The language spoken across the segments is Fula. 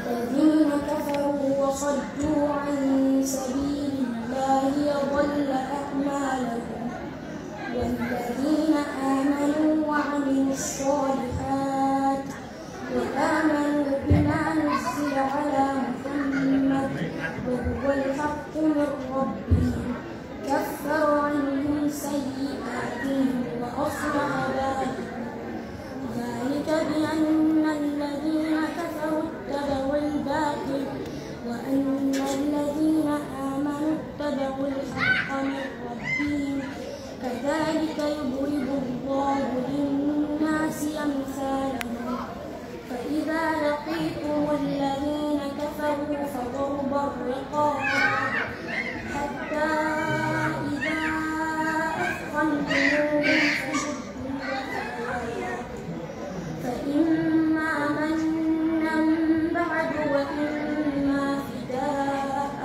الذين كفروا وصدوا عن سبيل الله يضل أعمالهم والذين آمنوا وعملوا الصالحات وآمنوا بما نزل على محمد وهو الحق من ربهم كفر عنهم سيئاتهم وأصلح بالهم ذلك بأن الذين كفروا اتبعوا الباطل وأن الذين آمنوا اتبعوا الحق من ربهم كذلك يضرب الله للناس أمثالهم فإذا لقيتم الذين كفروا فضرب الرقاب حتى إذا أثخنتموهم فإما منا بعد وإما فداء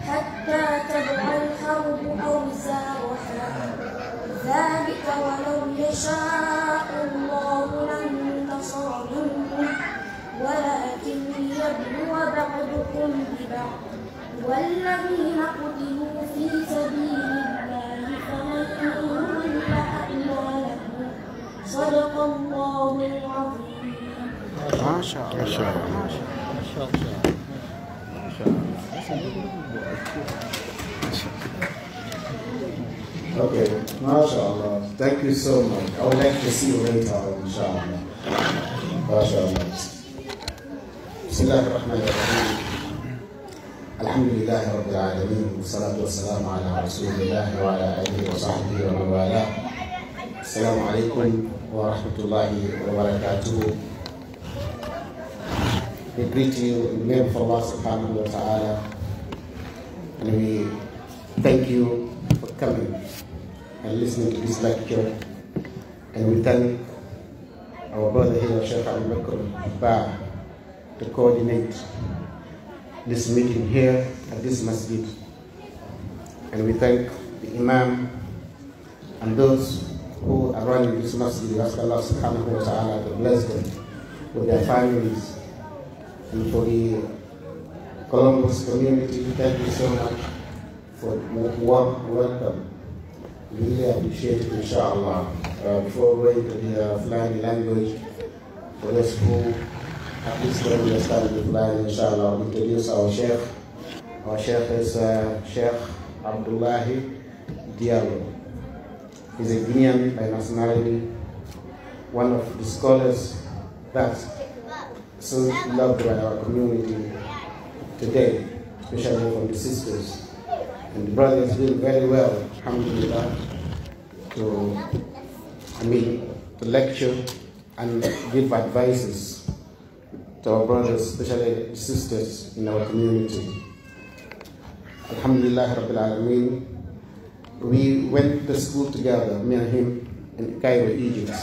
حتى تضع الحرب أوزارها ذلك ولو يشاء الله لانتصر منهم ولكن ليبلو بعضكم ببعض والذين قتلوا في سبيل الله فلن يضل أعمالهم صدق الله العظيم. ما شاء الله. ما شاء الله. ما شاء الله. ما شاء الله. Okay, mashallah. Thank you so much. I would like to see you later, inshallah. Mashallah. Bismillahirrahmanirrahim. Alhamdulillah Rabbil Alameen. Wassalatu wassalamu ala Rasulillah wa ala alihi wa sahbihi wa man wala. Assalamu alaikum wa rahmatullahi wa barakatuh. We greet you in the name of Allah subhanahu wa ta'ala. And we thank you for coming and listening to this lecture, and we thank our brother here, Sheikh Amerik, to coordinate this meeting here at this masjid, and we thank the Imam and those who are running this masjid. We ask Allah subhanahu wa ta'ala to bless them with their families, and for the Kolomboos community, thank you so much for warm welcome. Really appreciate it, Incha'Allah. Before going to the flying language, for those who at least don't understand the flying, Incha'Allah, I'll introduce our Sheikh. Our Sheikh is Sheikh Abdallah. He's a Guinean by nationality, one of the scholars that's so loved by our community today, especially from the sisters. And the brother is doing very well, alhamdulillah, to lecture and give advices to our brothers, especially the sisters in our community. Alhamdulillah Rabbil Alameen. We went to school together, me and him, in Cairo, Egypt.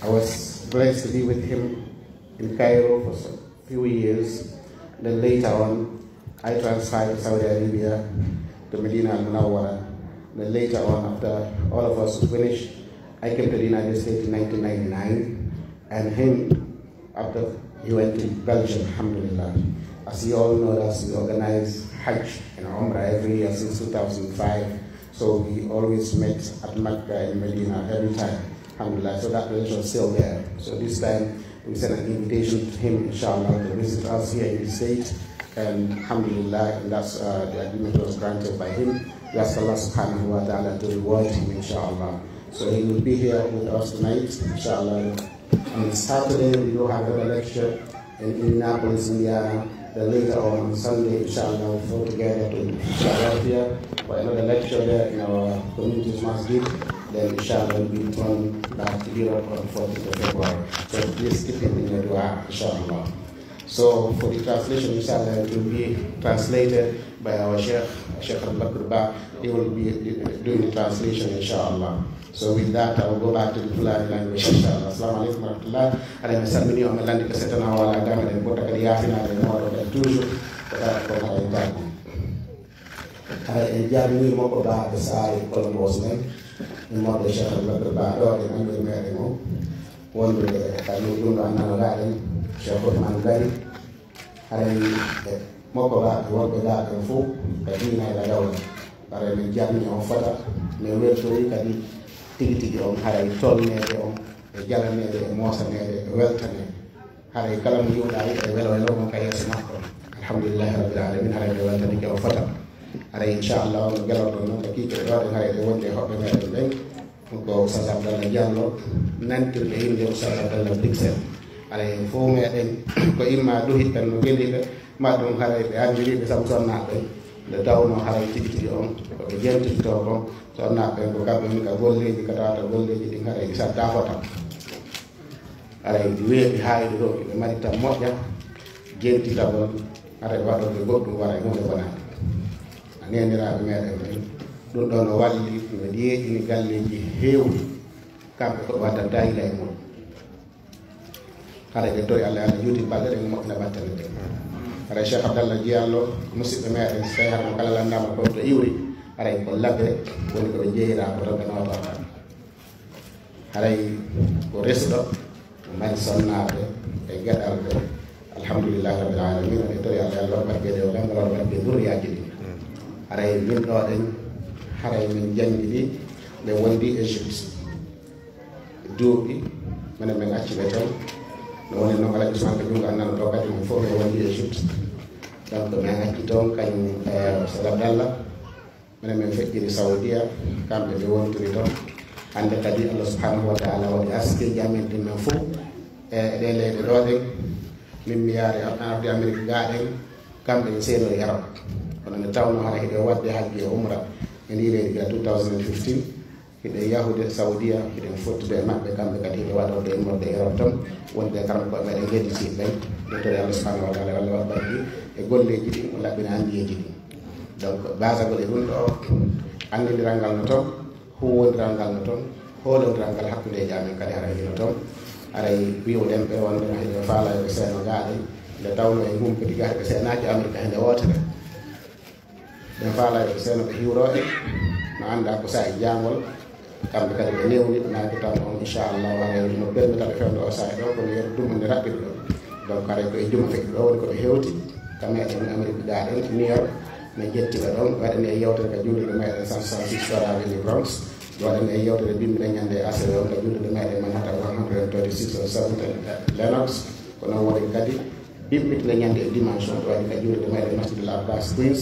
I was blessed to be with him in Cairo for a few years. Then later on, I transferred to Saudi Arabia, to Medina al-Munawwara. Then later on, after all of us finished, I came to the United States in 1999, and him, after he went to Belgium, alhamdulillah. As you all know, that we organize Hajj and Umrah every year since 2005. So we always met at Mecca and Medina every time, alhamdulillah. So that relation is still there. So this time, we sent an invitation to him, inshallah, to visit us here in the state. And alhamdulillah, and that's the agreement was granted by him. We ask Allah subhanahu wa ta'ala to reward him, inshallah. So he will be here with us tonight, inshallah. On Saturday, we will have a lecture in Indianapolis, Indiana. Then later on Sunday, inshallah, we'll go together to Philadelphia for another lecture there in our community's masjid. Then inshallah, we'll be returned back to Europe on 14th of February. So please keep him in your dua, inshallah. So for the translation, inshallah, it will be translated by our Sheikh Al-Bakr. He will be doing the translation, inshallah. So with that, I will go back to the Fulani language, inshallah. Assalamu alaikum wa rahmatullah. And I'm assuming you are going to set on our agama and put a yafina and more of the toujours. But that's what I did. I enjoyed me more about the side of Kolomboos, in more the Sheikh Al-Bakr, or the Amerik. wondude kadi ɗum ɗo annano gaɗen cheikh ousmane gari haray mokko gaɓe wonɓe gaɓen fof ka diina e dawla haray min jarni on fota min weltori kadi tigi tigi on haray tolnede on e jalanede e mosanede e weltanede haray kala mo yiwɗa yiɗa welo welo on ka yeeso makko alhamdulillahi rabbil alamin haray ɓe weltanike o fota haray inchallah no gelorɗon noon ko kiike ɗoɗen haray ɗe wonde hoɓɓe meɗen ɓen ko Oustaz Abdallah Diallo nantirɗe inde Oustaz Abdallah Bruxelles haray fof meɗen ko imma duhittan no welika ma ɗum haray ɓe andiriɓe saabu sonnaɓe nde tawno haray tigi tigi on koɓe jentito kon sonnaɓe ko kamɓe ka golleji ka tawata golleji ɗin haray ɗi sadda fota haray ɗi weeɓi hayde ɗo ɓe mari tan moƴƴa jentitagol haray waɗoɓe goɗɗum wara e hunde bonade a neniraɓe meɗen ɓen ɗum ɗo no walli no yeeƴini galleji heewɗi kamɓe koɓe waddanta hila e muɗum haray ɓe tori Allah Allah juuti balɗe ɗen moƴƴina battane ɗen haray Cheikh Abdallah Diallo musidɓe meɗen so tawi harmo kala landama ko to iwri haray ko labbe woni koɓe jeeyira ko tan ɓe notorta haray ko resɗo mo mari sonnaɓe e gueɗalɓe alhamdulillahi rabbil alamin e tori Allah Allah barkede o lamgalol barke durriyaji ɗi haray min ɗo ɗen haray min jangi ɗi ɓe wondi Égypte duuɓi minen min acci ɓe toon no woni noon alaji usman ko jungo annano ɗo kadi min fof ɓe wondi Égypte donc min acci toon kañum Oustaz Abdallah minen min feƴƴiri Saudia kamɓe ɓe wontiri toon hande kadi Allah subhanahu wa taala waɗi askiji amen ɗin men fof e ɗe leyɗe ɗo ɗen min mi yaari arde Amerik gaɗen kamɓe ɓe seeɗo e Europe kono nde tawno hara hiɗe wadde hajji e umra e ndi leydi ga 2015 hiɗe yahude Saudia hiɗen fottude e maɓɓe kamɓe kadi hiɗe waɗorde e morde Europe tan wonde karam koɓe meɗen hedditi ɓen ɗettori Allah subhanahu wa taala walla waɗ barki e golleji ɗin o laɓɓina andiyeji ɗin donc basagol e ɗum ɗo andodiral ngal no toon huwodiral ngal no toon hoolodiral ngal hakkudeji amen kadi hara hino toon haray wiwɗen ɓe wonde no hiɗe faalayo ɓe seeno gaɗen nde tawno e gumpiti gati ɓe seenaji Amerique hende wotere ɓe faalayo ɓe seeno ɓe hiwroɓe no anda ko sa e jangol kamɓe kadi ɓe newni ɗo naki tan on inchallah haray no permitaɓe fewde o sahe ɗo kono yeru dumde raɓɓiɗo ɗo donc haray ko e juma feƴi ɗo woni koɓe hewti ka meɗen Amerique gaɗen New York min jettiɓe ɗon waɗani e yewtere ka julɗuɗe meɗen 166 Avenue Bronx waɗani e yewtere bimbiɗe ñande ACE on ka julɗuɗe meɗen Manhattan 136 o 7 Lenox ko noon woni kadi bimbiɗe ñande e dimension ɗo waɗi ka julɗuɗe meɗen Masjidul Abbas Queens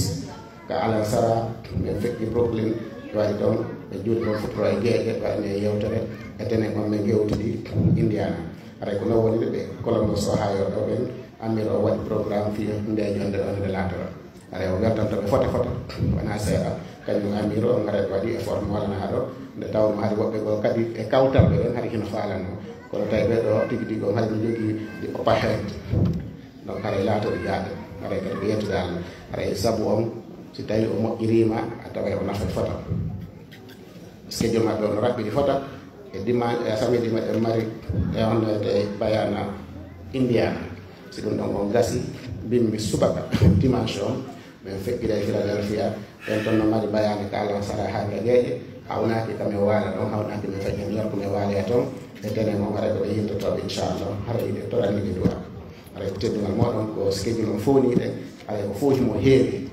ka Alan Sara min feƴƴi Brooklyn waɗi ɗon ɓe juuɗe ɗon futoro e gueeƴe waɗani e yewtere e tenen on min gewtiɗi Indiana haray ko noon woni ɓe Kolomboos o ha yo ɗo ɓen Amir o waɗi programme fi nde jonde ɗon nde laatoro haray o wertantoɓe fota fota wona seeɗa kañum Amir o garay waɗi effort mo walana ɗo nde tawno haade woɓɓe goo kadi e kawtalɓe ɗon haɗa hino faalano kono tawi ɓeɗo tigi tigi on haɗa no jogui ɗi opahed donc haray laatoɗe jaaɗe haray kadi ko yettude Allah haray saabu on si tawi o moƴƴirima a taway o nafa fota schedule maɓɓe ono raɓɓiɗi fota e dimanche e samedi meɗen mari e onde bayana Indiana si ɗum ɗon on gasi bimmi subaka dimanche on min feƴƴire e Philadelphia ɓen toon no mari bayani ka Alan Sara ha gagueƴe hawnaki kami waala ɗon hawnaki min feƴƴe New York mi waale toon e tenen on haray koɓe yintotoɓe inchallah haray ɗe toranniɗe duwa haray ko teddugal moɗon ko schedule on foniɗe haray ko foohimo heewi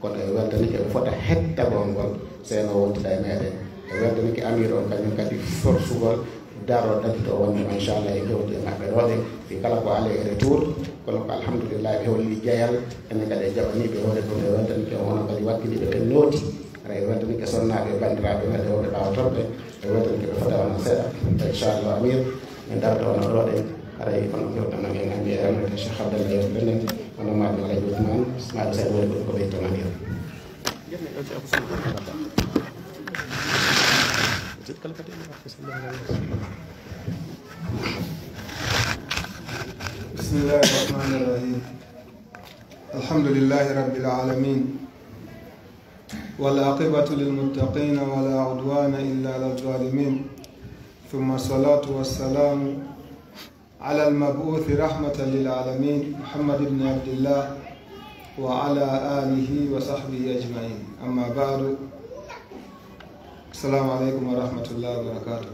kono e weltanike ɓe fota hettagol ngol seeno wontida e meɗen e weltanike Amir on kañum kadi forsugol daro ɗaɗito wonde inchallah e gewte maɓɓe ɗoɗe fi kala ko ale e retour kono ko alhamdulillah ɓe holli jeyal enen kadi e jaɓaniɓe hoore ko ɓe weltanike o hono kadi wakkiliɓe ɓe nooti haray e weltanike sonnaɓe e bandiraɓe meɗe wonɓe ɓawa torɓe e weltanike ɓe fota wona seeɗa inchallah Amir min darata wono ɗoɗen haray kono gewɗanon en hannde e amrete Cheikh Abdallah yewtenen hono maɗum alaji Ousmane maɗo saɗa woni ko ɓeyton Amir بسم الله الرحمن الرحيم الحمد لله رب العالمين والعاقبة للمتقين ولا عدوان إلا على الظالمين ثم الصلاة والسلام على المبعوث رحمة للعالمين محمد بن عبد الله وعلى آله وصحبه أجمعين أما بعد السلام عليكم ورحمة الله وبركاته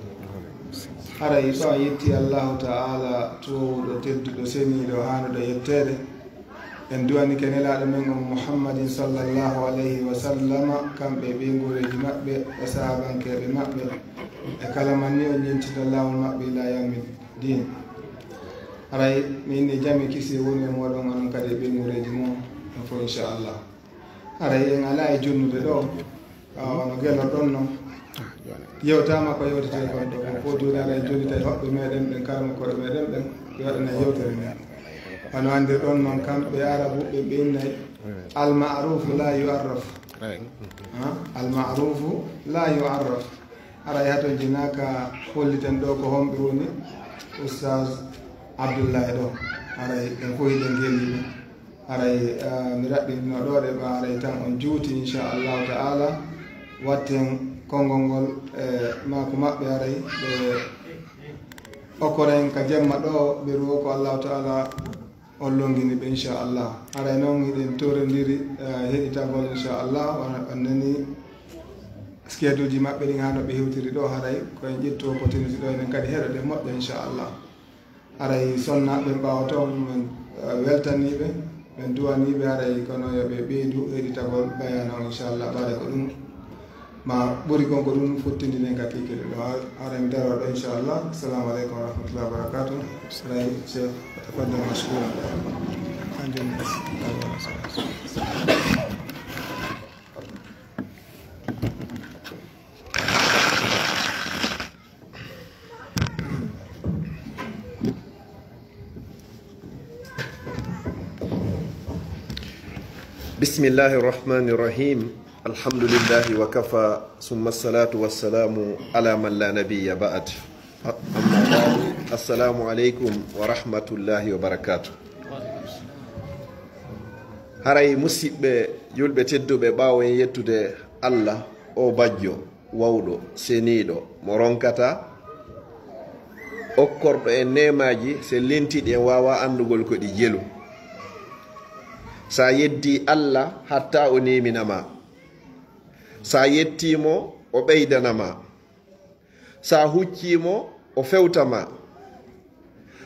haray so a yetti allahu taala towuɗo tedduɗo seniɗo hanuɗo yettede en duwani ke nelaɗo men on muhammadin sallllahu alayhi wa sallama kamɓe ɓe gureji maɓɓe e sahabankeɓe maɓɓe e kala man ni o ñentita lawol maɓɓe ila yawmi din haray min ni jami kisi woni e moɗon onon kadi ɓe gureji mum en fo inchallah haray en ala e jonnude ɗo no gelor ɗon noon yewtama ko yewtete kon ɗo ko fo joni ara joni tawi hoɓɓe meɗen ɓen karma koɗe meɗen ɓen waɗana yewtere men hono andir ɗon noon kamɓe arabuɓe ɓe innayi almarufu la yuarraf almarufu la yuarraf ara yato jinaka holliten ɗo ko homɓe woni Oustaz Abdallah ɗo aray en fof hiɗen gelliɓe aray mi raɓɓitino ɗo ɗe ɓa aray tan on juuti inchallahu taala watten konngol ngol e mako maɓɓe aray ɓe okkoren ka jemma ɗo ɓe ruwo ko allahu taala on longini ɓe inchallah aray noon hiɗen torondiri heɗitagol inchallah wona ɓannani skeduji maɓɓe ɗin hano ɓe hewtiri ɗo haray koyen ƴetto opportunité ɗo enen kadi heɗoɗe moƴƴa inchallah aray sonnaɓe ɓawato men weltaniɓe ɓen duwaniɓe haray kono yoɓe ɓeydu heɗitagol bayana o inchallah ɓaade ko ɗum ma ɓuri kon ko ɗum fottindinen ka kikele ɗo haray mi daro ɗo inchallah assalamu aleykum wa rahmatullahi wa barakatuh aray chef tafaddal mashkura بسم الله الرحمن الرحيم الحمد لله وكفى ثم الصلاة والسلام على من لا نبي بعد أما بعد السلام عليكم ورحمة الله وبركاته haray musidɓe julɓe tedduɓe ɓawen yettude Allah o bajjo wawɗo seniɗo mo ronkata okkorɗo e nemaji se lentiɗi en wawa andugol ko ɗi jelu sa yeddi Allah hatta o neminama sa yettimo o ɓeydanama sa huccimo o fewtama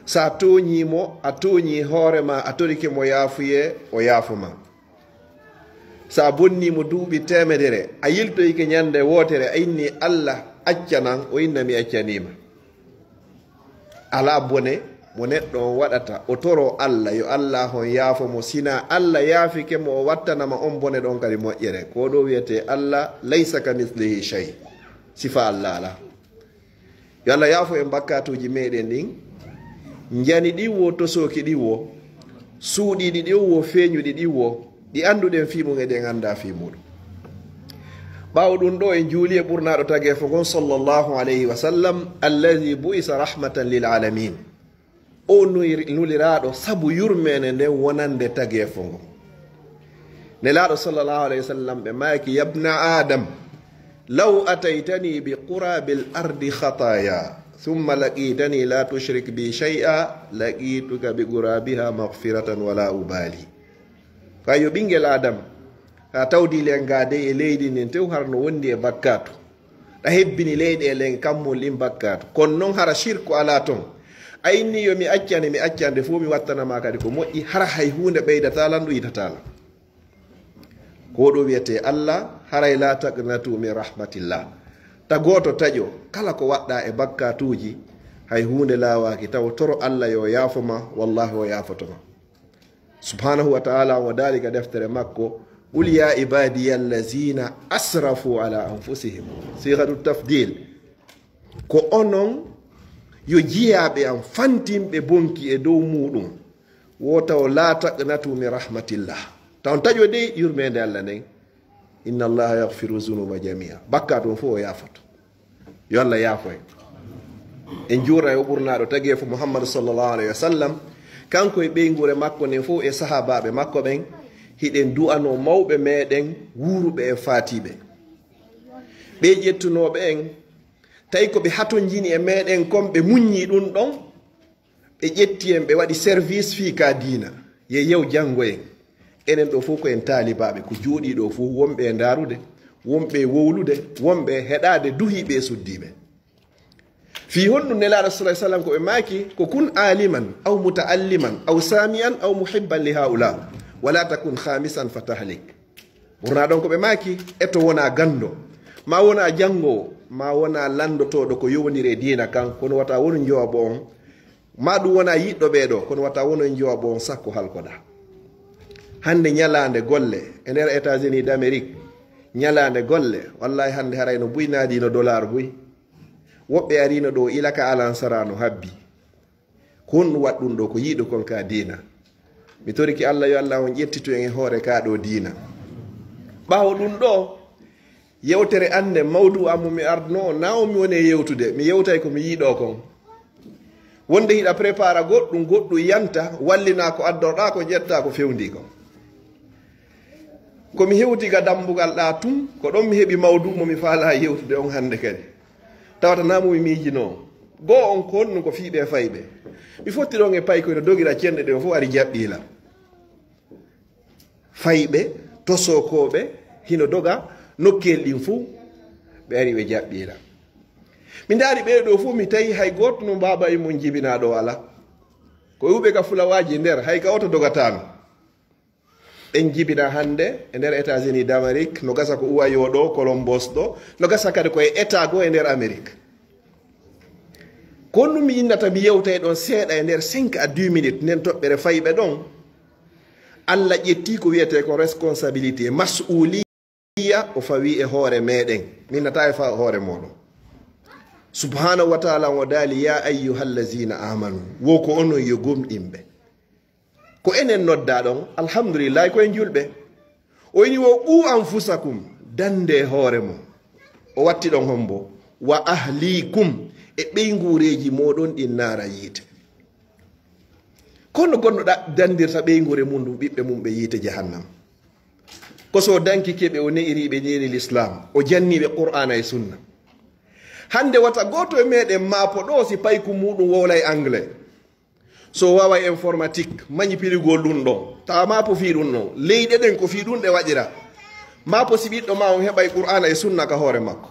sa toñimo a toñi hoorema a torike mo yaafuye o yaafuma sa bonnimo duuɓi temedere a yiltoyke ñande wotere a inni Allah accanan o inna mi accanima ala bone mo neɗɗo on waɗata o toro Allah yo Allah hon yaafomo sina Allah yaafike mo o wattanama on bone ɗon kadi moƴƴere ko ɗo wiyete Allah laysa ka mislihi shay sifa Allah ala yo Allah yaafo en bakkatuji meɗen ɗin jani ɗi wo tosoki ɗi wo suuɗiɗi ɗi wo feeñuɗi ɗi wo ɗi anduɗen fimum eɗen anda fimuɗum ɓawo ɗum ɗo en juuli e ɓurnaɗo tagee fo gon sallllahu alayhi wa sallam alladi bu'isa rahmatan lil alamin o nuliraɗo sabu yurmene nden wonande tagee fo ngo nelaɗo sallllahu alayhi wa sallam ɓe maaki yabna adam law ataytani bi qurabil ardi khataya thumma laqitani la tushrik bi shay'a laqituka bi qurabiha maghfiratan wala ubali kayo ɓingel adam ha tawdi len gade e leydi nin tew harno wondi e bakkatu ɗa hebbini leyɗe e len kammol ɗin bakkatu kono noon hara shirku ala ton ayinni yo mi accande fo mi wattanama kadi ko moƴƴi hara hay hunde ɓeydatala ndu yitatala ko ɗo wiyete Allah haray la taqnatu min rahmatillah ta goto taƴo kala ko waɗɗa e bakkatuji hay hunde lawaki taw toro Allah yo yaafoma wallahi o yaafotoma subhanahu wa ta'ala o dalika deftere makko qul ya ibadiya allazina asrafu ala anfusihim sighatu tafdil ko onon yo jiyaɓe am fantimɓe bonki e dow muɗum wotaw la taqnatu min rahmatillah taw taƴo de yurmede Allah nden inna allaha yaghfiru zunuba jamia bakka toon fof o yaafoto yo Allah yaafoy en juura e o ɓurnaɗo tagee fo muhammadu sallllahu alayhi wa sallam kanko e ɓeygure makko nden fof e sahabaɓe makko ɓen hiɗen du'ano mawɓe meɗen wuruɓe e faatiɓe ɓe ƴettunoɓe en tawi ko ɓe haton jini e meɗen kon ɓe muññi ɗum ɗon ɓe ƴetti en ɓe waɗi service fii ka diina ye yew janngo en enen ɗo fof ko en taalibaɓe ko jooɗi ɗo fof wonɓe e ndarude wonɓe wowlude wonɓe heɗade duhiɓe suddiɓe fi honnu nelaɗo sa sallam ko ɓe maaki ko kun aliman aw mutaalliman aw samian aw muhibban li haula wala takun khamisan fatahlik ɓurna ɗon ko ɓe maaki eto wona gando ma wona jangowo ma wona landotoɗo ko yowdiri e dina kan kono wata wono jowabo on ma ɗum wona yiɗɗo ɓeɗo kono wata wono e jowabo on sakko halkoɗa hande ñalande golle e nder États-Unis d'Amérique ñalande golle wallahi hande harayno buynadino dollar buy woɓɓe arino ɗo ilaka alansarano habbi ko honɗum waɗɗum ɗo ko yiiɗo kon ka dina mi toriki Allah yo Allah on ƴettito en e hoore ka ɗo dina ɓawo ɗum ɗo yewtere ande mawdu ammu mi ardno na o mi woni e yewtude mi yewtay ko mi yiiɗo kon wonde hiɗa prépara goɗɗum yanta wallina ko addorɗa ko ƴetta ko fewndi kon komi hewti ga dambugal ɗa tun ko ɗon mi heɓi mawdu mo mi faala yewtude on hande kadi tawata namu mi miijino goo on ko honno ko fiiɓe fayɓe mi fotti ɗon e paykoyno dogira cenɗe ɗe o fof ari jaɓɓila fayɓe tosokoɓe hino doga nokkel ɗin fuu ɓe ari ɓe jaɓɓila mi daari ɓeɗo fuu mi tawi hay goto no mbaba e mum jibinaɗo ala ko yuɓe ka fulawaji nder hay ka oto dogatano ɓen jibina hande e nder États-Unis d'Amérique no gasa ko Ouvayoo ɗo Kolomboos ɗo no gasa kadi koye état go e nder Amerik ko ɗum mi innata mi yewtay ɗon seeɗa e nder 5 à 10 minutes nden toɓɓere fayɓe ɗon Allah ƴetti ko wiyete ko responsabilité mas'uliya o fawi e hoore meɗen minnata e fa hoore moɗon subhanahu wa taala o daali ya ayyuhallazina amanu wo ko onon yo gomɗinɓe ko enen nodda ɗon alhamdulillah koye julɓe o ini wo ɓu anfusakum dande hoore mum o watti ɗon hombo wa ahlikum e ɓeygureji moɗon ɗin naara yiite kono gonnoɗa dandirta ɓeygure mum ɗum ɓiɓɓe mum ɓe yiite jahannam ko so danki keɓe o ne'iriɓe neri l'islam o janniɓe qur'ana e sunna hande wata goto e meɗen maapo ɗo si payku muɗum wowlay anglais so wawa informatique mañi pirigol ɗum ɗon tawa maapo fi ɗum ɗon leyɗe ɗen ko fi ɗum ɗe waɗira maapo si ɓiɗɗo ma on heɓay qur'ana e sunna ka hoore makko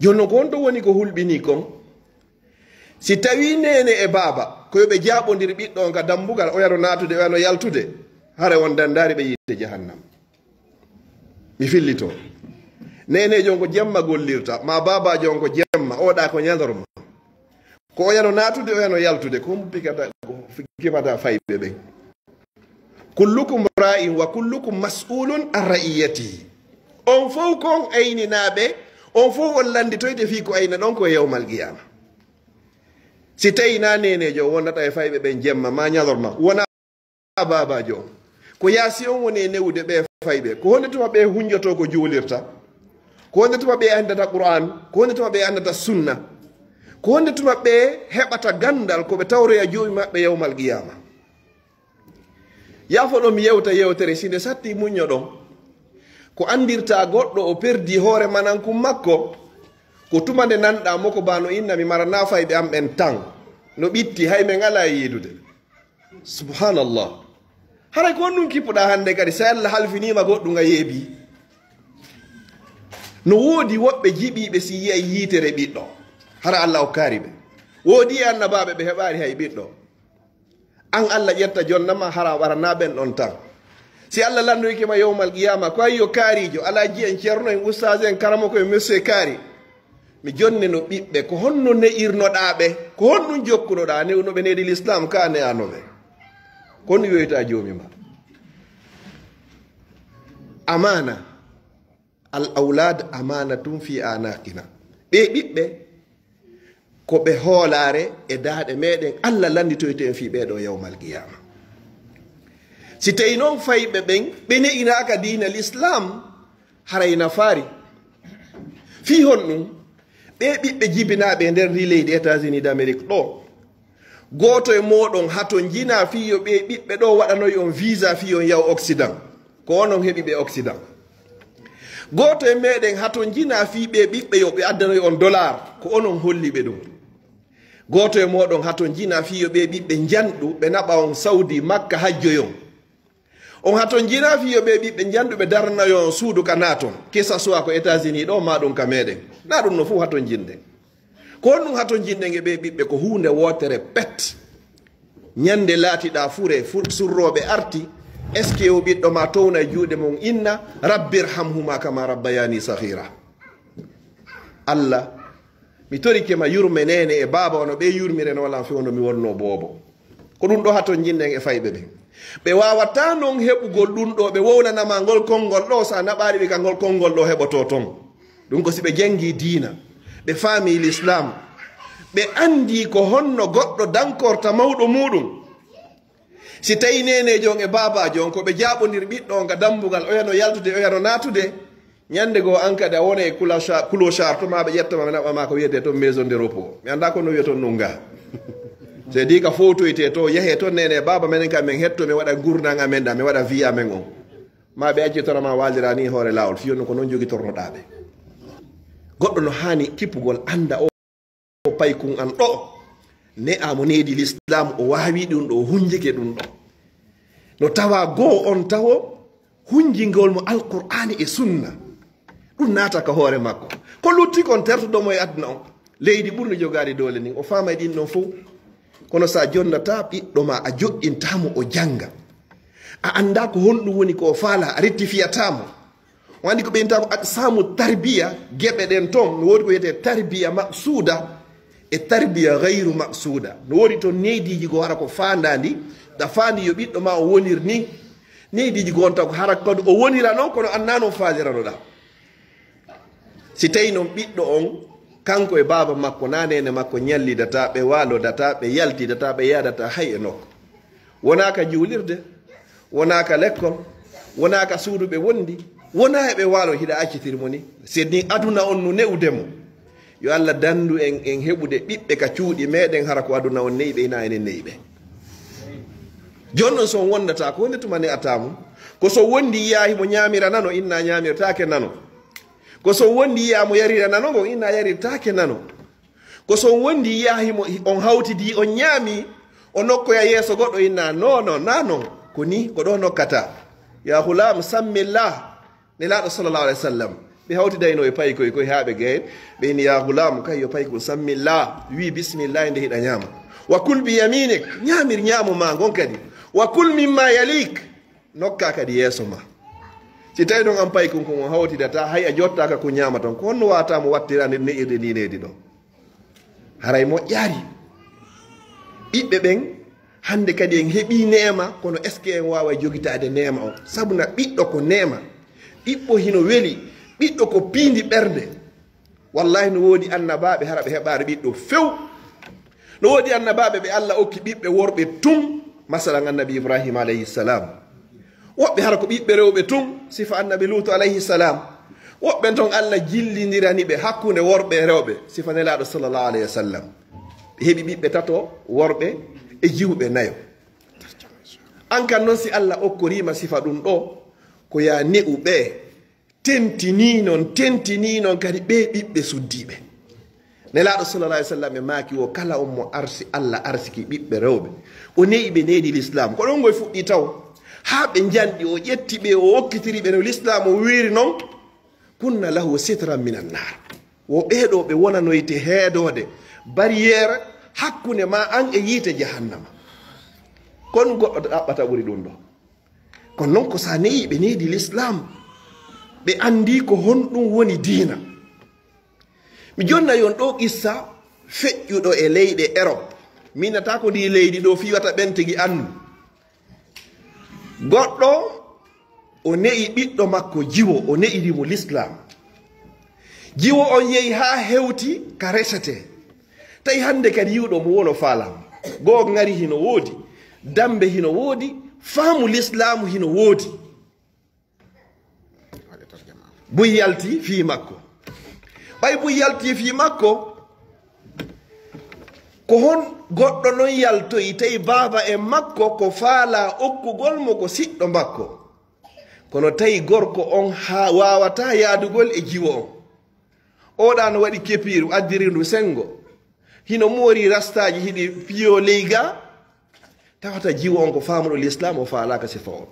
jonno ko wonto woni ko hulɓini kon si tawi nene e baaba ko yoɓe jaɓodir ɓiɗɗo on ka dambugal o yano natude o yano yaltude hara won dandari ɓe yitte jahannam mi fillito nenejo on ko jemma gollirta ma babajo on ko jemma oɗa ko ñalorma ko o yano natude o yano yaltude ko pikata kifata fayɓe ɓen kullukum ra'in wa kullukum mas'ulun an ra'iyatihi on fof kon ayninaɓe on fof on landitoyte fi ko ayna ɗon ko yewmal qiyama si tawi na nenejo wonata e fayɓe ɓen jemma ma ñalorma wona babajo on ko yaasi on woni e newude ɓe fayɓe ko honde tuma ɓe hunjoto ko juulirta ko honde tuma ɓe andata qur'an ko honde tuma ɓe andata sunna ko honde tuma ɓe heɓata gandal koɓe tawroya joomi maɓɓe yewmal qiyama yafo ɗo mi yewta yewtere sinde satti muñño ɗon ko andirta goɗɗo o perdi hoore manankum makko ko tuma nde nanɗa mo ko bano inna mi mara nafayɓe am ɓen tan no ɓitti hay min ala yiidude subhanallah haray ko honɗum kippuɗa hande kadi sa Allah halfinima goɗɗum a yeebi no woodi woɓɓe jiɓiɓe si yiya yiitere ɓiɗɗo hara Allah o kaari ɓe woodi e annabaɓe ɓe heɓari hay ɓiɗɗo an Allah ƴetta jonnama hara warana ɓen ɗon tan si Allah landoykima yowmal qiyama ko ayyo kaarijo ala ji en ceerno en oustaz en karamo koye monsieur kaari mi jonne no ɓiɓɓe ko honno ne'irnoɗaɓe ko honɗum jokkunoɗa newnoɓe nedi l'islam ka ne'anoɓe ko honno wiyoyta joomi ma amana al aulad amanatum fi anaqina ɓe ɓiɓɓe ko ɓe hoolare e daaɗe meɗen Allah landitoyte en fi ɓeɗo yawmal qiyama si tawi noon fayɓe ɓen ɓe ne'inaka diina l'islam haray nafaari fi honɗum ɓe ɓiɓɓe jibinaɓe nder ndi leydi États-Unis d'Amérique ɗo goto e moɗon hato jina fiyo ɓe ɓiɓɓe ɗo waɗanoy on visa fiyo on yaw Occident ko onon heɓi ɓe Occident goto e meɗen hato jina fi ɓe ɓiɓɓe yo ɓe addanoy on dollar ko onon holli ɓe ɗum goto e moɗon hato jina fiyo ɓe ɓiɓɓe janɗu ɓe naɓa on Saudi Makka hajjoyon on hato jina fiyo ɓe ɓiɓɓe janɗuɓe darnayo on suudu ka naton kesa suwa ko États-Unis ɗo ma ɗum ka meɗen na ɗum no fu hato jinde ko ɗum hato jinɗe ɓe ɓiɓɓe ko hunde wotere pet ñande laatiɗa fure surroɓe arti est ce que o ɓiɗɗo ma towna e juuɗe mum inna rabbirhamhuma kama rabbayani sahira. Allah mi torikema yurmenene e baba ono ɓe yurmire no wala fewno mi wonno boobo ko ɗum ɗo hato jinɗen e fayɓe ɓe ɓe wawata noon heɓugol ɗum ɗo ɓe wownanama ngol konngol ɗo sa naɓaɗi ɓe ka ngol konngol ɗo heɓoto ton ɗum ko si ɓe jangi diina ɓe faami l'islam ɓe andi ko honno goɗɗo dankorta mawɗo muɗum si tawi nenejo on e babajo on ko ɓe jaɓodir ɓiɗɗo on ka dambugal oyano yaltude oyano natude ñande goo an kadi a wona e clochard to ma ɓe ƴettama ɓe naɓama ko wiyete toon maison de repos mi anda kono wiya toon ɗum ga c'est dit ka fowtoyte to yehe toon nene baba menen kam min hetto mi waɗa gurdan amen da mi waɗa vie amen on ma ɓe accitorama waldira ni hoore lawol fiyonno ko noon jogitornoɗaɓe goɗɗo no hani kippugol anda o paykun an ɗo ne amo needi l'islam o wawi ɗum ɗo hunjike ɗum ɗo no tawa goo on tawo hunjingol mo alqur'ani e sunna ɗum naata ka hoore makko ko lutti kon tertoɗomo e aduna on leydi ɓurni jogade dole nin o fama e ɗin ɗon fof kono sa jonnata ɓiɗɗo ma a joƴƴintamo o janga a anda ko honɗum woni ko faala a rectifiyatamo wandi ko ɓeyinta ko aqsamu tarbiya geɓe ɗen toon no woodi ko wiyete tarbiya maqsuda e tarbiya gayru maqsuda no woodi toon neydiji go hara ko fandandi da fandi yo ɓiɗɗo ma o wonir ni neydiji go on taw ko hara kadi o wonira noon kono anna noon faaliranoɗa si tawi noon ɓiɗɗo on kanko e baba makko nanene makko ñallidata ɓe walodata ɓe yaltidata ɓe yadata hay e nokko wona ka juulirde wona ka l'école wona ka suudu ɓe wondi wona e ɓe waalo hiɗa accitirmo ni sedni aduna on no ne'udemo yo Allah dandu en heɓude ɓiɓɓe ka cuuɗi meɗen hara ko aduna on neyiɓe ina enen neyiɓe jonnon son wondata ko wonde tuma ne atamu ko so wondi yiyahimo ñamira nano inna ñamirtake nano ko so wondi yiyamo yarira nano gon inna yarirtake nano ko so wondi yiyahimo on hawtidi on ñaami o nokkoya yeeso goɗɗo inna nono nanon ko ni ko ɗo nokkata ya hulam sammillah nelaɗo sallallahu alaihi wa sallam ɓe hawtidayno e paykoy koye haaɓe gayen ɓe ini ya hulam kay yo paykol sammillah wi bisimillah nde hiɗa ñaama wa kul bi yaminik ñamir ñaamo ma gon kadi wa kul mimma yalik nokka kadi yeeso ma si tawi ɗon an paykon ko hawtidata hay a jottaka ko ñaama ton ko honno watamo wattirande ne'irde ndinedi ɗo haray moƴƴaari ɓiɓɓe ɓen hande kadi en heeɓi neema kono est ce que en wawa jogitade neema o sabuna ɓiɗɗo ko neema ɓiɓɓo hino weeli ɓiɗɗo ko piindi ɓerde wallahi no woodi annabaɓe hara ɓe heɓare ɓiɗɗo few no woodi annabaɓe ɓe Allah okki ɓiɓɓe worɓe tum masalan annabi ibrahima alayhi salam woɓɓe hara ko ɓiɓɓe rewɓe tum sifa annabi lutu alayhi salam woɓɓe ton Allah jillidirani ɓe hakkude worɓe e rewɓe sifa nelaɗo sallallahu alayhi wa sallam ɓe heeɓi ɓiɓɓe tato worɓe e jiwɓe nayo an kan noon si Allah okkorima sifa ɗum ɗo ko ya ne'u ɓe tentini noon kadi ɓe ɓiɓɓe suddiɓe nelaɗo sallallahu alayhi wa sallam e maaki o kala on mo arsi Allah arsiki ɓiɓɓe rewɓe o ne'i ɓe needi l'islam ko ɗon ngoye fuɗɗi taw ha ɓe janɗi o ƴetti ɓe o hokkitiri ɓe no l'islam o wiiri noon kunna lahu sitran minan nar wo ɓeeɗo ɓe wonanoyte heedode barriére hakkunde ma an e yiite jahannama kon goɗɗo ɗaɓɓata ɓuri ɗum ɗo kono noon ko sa neyi ɓe needi l'islam ɓe andi ko honɗum woni diina mi jonna yon ɗo qissa feƴƴuɗo e leyɗe Europe minata ko ndi leydi ɗo fiwata ɓen tigi andu goɗɗo o ne'i ɓiɗɗo makko jiwo o ne'irimo l'islam jiwo on yehi ha hewti ka resete tawi hande kadi yiwɗo mo wono faalam goo ngari hino woodi dambe hino woodi faamu l'islamu hino woodi buy yalti fi makko ɓay buy yalti fi makko ko hon goɗɗo non yaltoyi tawi baaba en makko ko faala okkugol mo ko siɗɗo makko kono tawi gorko on ha wawata yaadugol e jiwo on oɗa no waɗi kepiru addirindu sengo hino moori rastaji hiɗi piyo leyga tawata jiwo on ko famuɗo l'islam o faalaka sifa on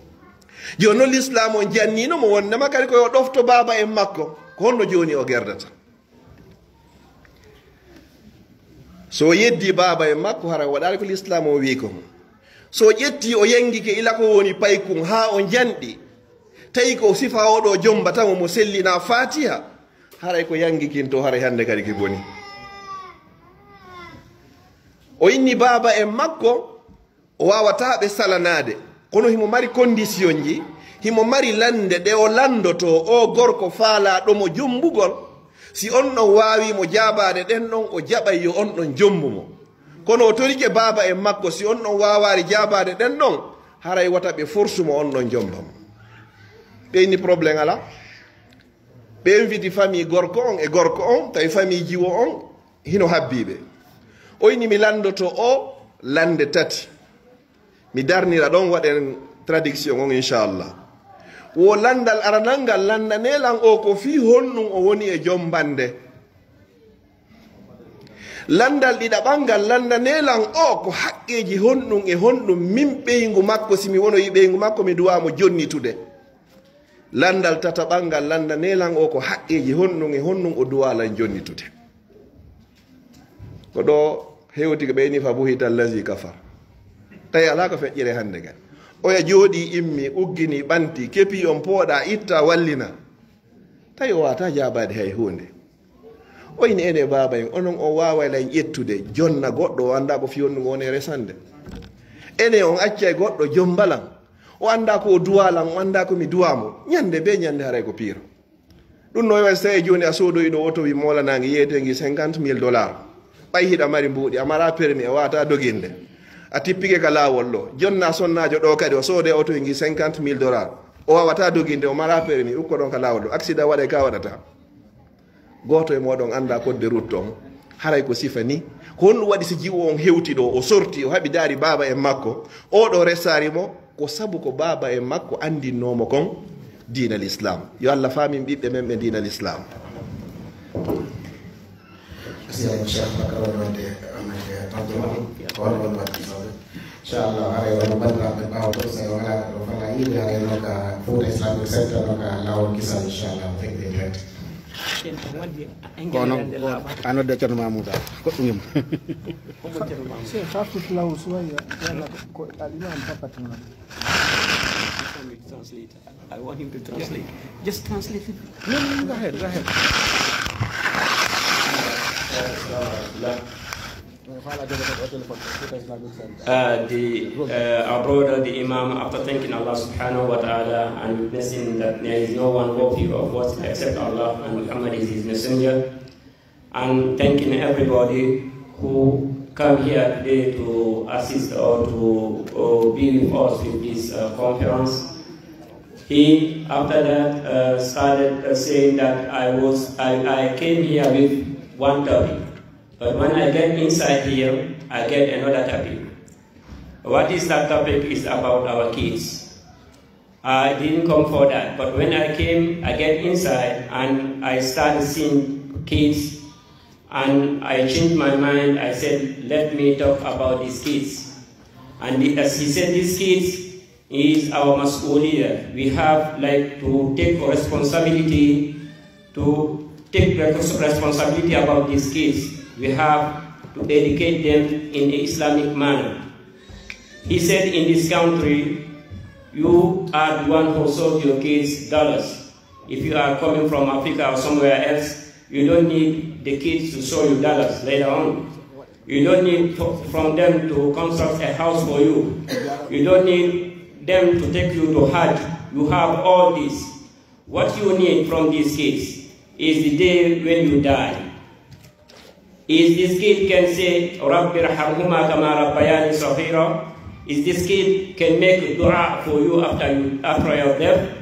joni noon l'islam o jannino mo wonnema kadi koyo ɗofto baaba en makko ko honno joni o gerdata so yeddi baba e makko hara waɗali ko l'islam o wi ko so ƴetti o yangike ila ko woni paykum ha o janɗi tawi ko sifa oɗo jomba tamo mo sellina fatiha haray ko yangikinto haray hande kadi ki boni o inni baba en makko o wawataɓe salanade kono himo mari condition ji himo mari lande ɗe o landoto o gorko faalaɗomo jombugol si on ɗon wawimo jabade ɗen ɗon o jaɓay yo on ɗon jombumo kono o torike baba en makko si on ɗon wawari jabade ɗen ɗon haray wata ɓe forsumo on ɗon jombamo ɓeyni probléme ala ɓe inviti famille gorko on e gorko on tawi famille jiwo on hino habbiɓe o ini mi landoto o lande tati mi darnira ɗon waɗen traduction on inchallah wo landal aranal ngal landanelan o ko fi honnum o woni e jombande landal ɗiɗaɓal ngal landanelan o ko haqqeji honɗum e honɗum min ɓeygu makko simi wonoyi ɓeygu makko mi duwamo jonnitude landal tataɓal ngal landanelan o ko haqqeji honɗum e honɗum o duwalan jonnitude ko ɗo hewti ko ɓeyni fa buhita allahi kafar tawi ala ko feƴƴire hande gal oya jooɗi immi uggini ɓanti kepi on pooɗa itta wallina tawi o wata jabade hay hunde oyni ene baba en onon o wawaylan ƴettude jonna goɗɗo o anda ko fiyonɗum woni resande ene on accay goɗɗo jombalan o anda ko o duwalan o anda ko mi duwamo ñande be ñande haray ko piiro ɗum no wa tawi joni a soodoyi ɗo oto wi molanagi yeetengi 50 000 dollars ɓay hiɗa mari mbuuɗi amara permis a wata doginde a tippike ka lawol ɗo jonna sonnajo ɗo kadi o soode oto wi 50 000 dollars o wawata doginde o mara permis ukko ɗon ka lawol ɗo accident waɗa ka waɗata goto e moɗon anda kodde route on haray ko sifa ni honɗum waɗi so jiwo on hewti ɗo o sorti o haɓi daari baba en makko oɗo resari mo ko sabu ko baba en makko andinnomo kon dina l'islam yo allah famin ɓiɓɓe men ɓe dina l'islam inchallah haray wono bandiraɓe ɓawa to sa wala ɗo fala yiɗi haray noka fouta islamic centre noka lawol kisal inchallah take the event kono anodde ceerno mamoudou goɗɗum se haftu law suwaya yalla ko alima am papatino translate. I want him to translate. Just translate it. No, go ahead. Our brother, the Imam, after thanking Allah subhanahu wa ta'ala and witnessing that there is no one worthy of worship except Allah and Muhammad is his messenger, and thanking everybody who come here today to assist or to be with us with this conference. He, after that, started saying that I came here with one topic, but when I get inside here, I get another topic. What is that topic? Is about our kids. I didn't come for that, but when I came, I get inside and I started seeing kids, and I changed my mind. I said, let me talk about these kids. And as he said, these kids is our mas'uliyah. We have to take responsibility about these kids. We have to educate them in an Islamic manner. He said, in this country, you are the one who sold your kids dollars. If you are coming from Africa or somewhere else, you don't need the kids to show you dollars later on. You don't need from them to construct a house for you. You don't need them to take you to Hajj. You have all this. What you need from these kids is the day when you die. Is this kid can say, Rabbi rahamhuma kama rabbayani saghira? Is this kid can make dua for you after your death?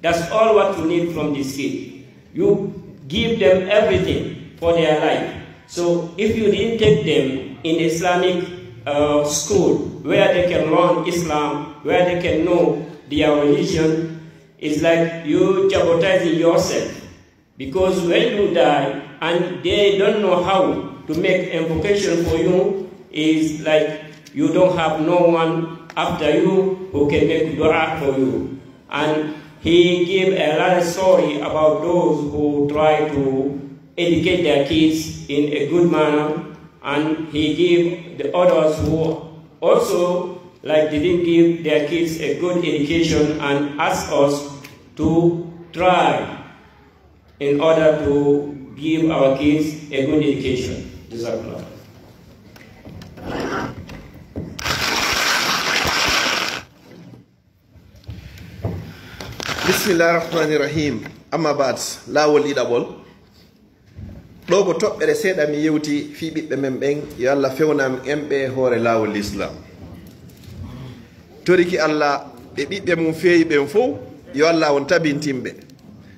That's all what you need from this kid. You give them everything for their life. So if you didn't take them in Islamic school where they can learn Islam, where they can know their religion, it's like you sabotaging yourself. Because when you die and they don't know how to make invocation for you, is like you don't have no one after you who can make dua for you. And he gave a lot of story about those who try to educate their kids in a good manner and he gave the others who also didn't give their kids a good education and asked us to try in order to give our kids a good education. Jazakallah. Bismillahirrahmanirrahim. Amma ba'd, lawol ɗiɗaɓol ɗo ko toɓɓere seeɗa mi yewti fi ɓiɓɓe men ɓen yo Allah fewnam emɓe hoore lawol l'islam. Toriki Allah ɓe ɓiɓɓe mum feewi ɓen fof yo Allah on tabintimɓe.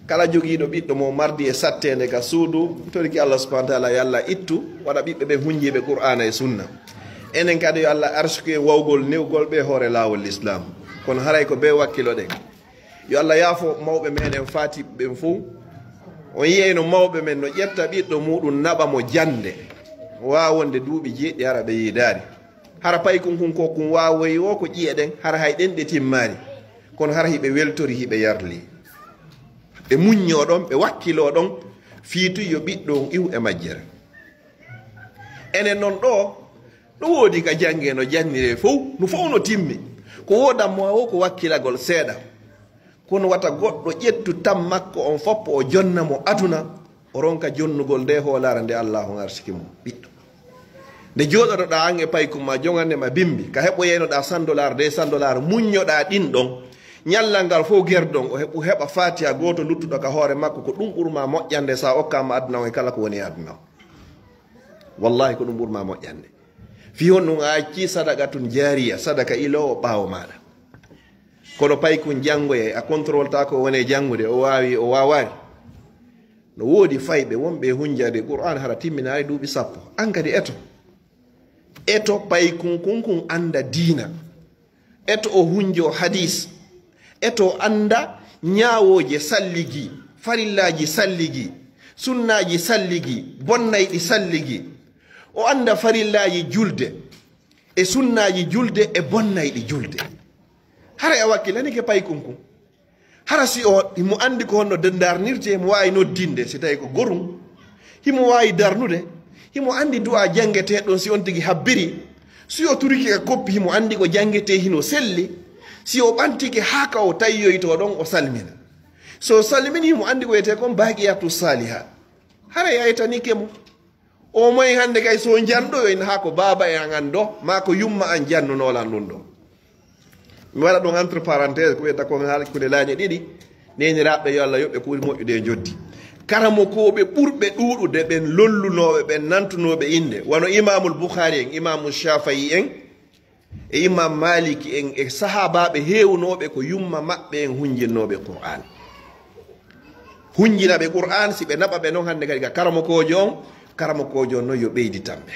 Kala jogiiɗo ɓiɗɗo mo mardi e sattende ka suudu toriki Allah subhanahu wa ta'ala yo Allah ittu waɗa ɓiɓɓe ɓe hunjiɓe qur'ana e sunna. Enen kadi yo Allah arsuke wawgol newgol ɓe hoore lawol l'islam. Kono haray ko be wakkilo ɗen. Yo Allah yaafo mawɓe meɗen faati ɓen fof on yiyeyno mawɓe men no ƴetta ɓiɗɗo muɗum naɓa mo jande wawonde duuɓi jeeɗɗi hara ɓe yiidaari hara pay kun ko kum wawoyi o ko ƴiye ɗen hara hay ɗen ɗe timmari kono hara hiɓe weltori hiɓe yarli ɓe muñño ɗon ɓe wakkilo ɗon fiitu yo ɓiɗɗo iw e majjere. Enen noon ɗo woodi ka jange no jannire fof no fof no timmi ko wodanmo o ko wakkilagol seeɗa kono wata goɗɗo ƴettu tan makko on foppo o jonna mo aduna o ronka jonnugol nde hoolare nde Allah on arsiki mo ɓiɗɗo nde jooɗotoɗa an e paykum ma jogande ma bimbi ka heɓoyenoɗa $100 de $100 muññoɗa ɗin ɗon ñallal ngal fof gerdon o heɓa fatiha goto luttuɗo ka hoore makko ko ɗum ɓurma moƴƴande sa okkama aduna o e kala ko woni aduna o wallahi ko ɗum ɓurma moƴƴande fi hon ɗum a acci sadaka tun jariya sadaka ilowo ɓaawo maɗa kono pay kun jangoye a contrôle ta ko wone jangude o wawi o wawari no woodi fayɓe wonɓe hunjade qur'an hara timminaari duuɓi 10 an kadi eto pay kun anda diina eto o hunjo hadis eto anda ñaawoje salligi farillaji salligi sunnaji salligi bonnayɗi salligi o anda farillaji julde e sunnaji julde e bonnayɗi julde hara e wakkilani ke pay kun hara si o himo andi ko honno darnirte mo wawi noddinde si tawi ko gorum himo wawi darnude himo andi du'a jangete ɗon si on tigi habbiri si o turiki ka koppi himo andi ko jangete hino selli si o ɓantike haka o tayyoyto ɗon o salmina so salmini himo andi ko yete kon baqiyatu saliha hara yaytanike mo o moy hande kay so janɗoyo ha ko baba e an do ma ko yumma an jannunolan ɗum ɗo mi waɗa ɗon entre parenthèse ko wiyata ko hakkude laañe ɗiɗi neniraɓe yo Allah yoɓɓe kuuri moƴƴude e joddi karamokoɓe ɓurɓe ɗuɗude ɓen lollunoɓe ɓen nantunoɓe inde wono imamul boukhari en imamu shafayi en e imam maliki en e sahabaɓe hewnoɓe ko yumma maɓɓe en hunjinnoɓe qur'an hunjinaɓe qur'an si ɓe naɓa ɓe noon hande kadi ka karamokojo on noon yo ɓeydi tamɓe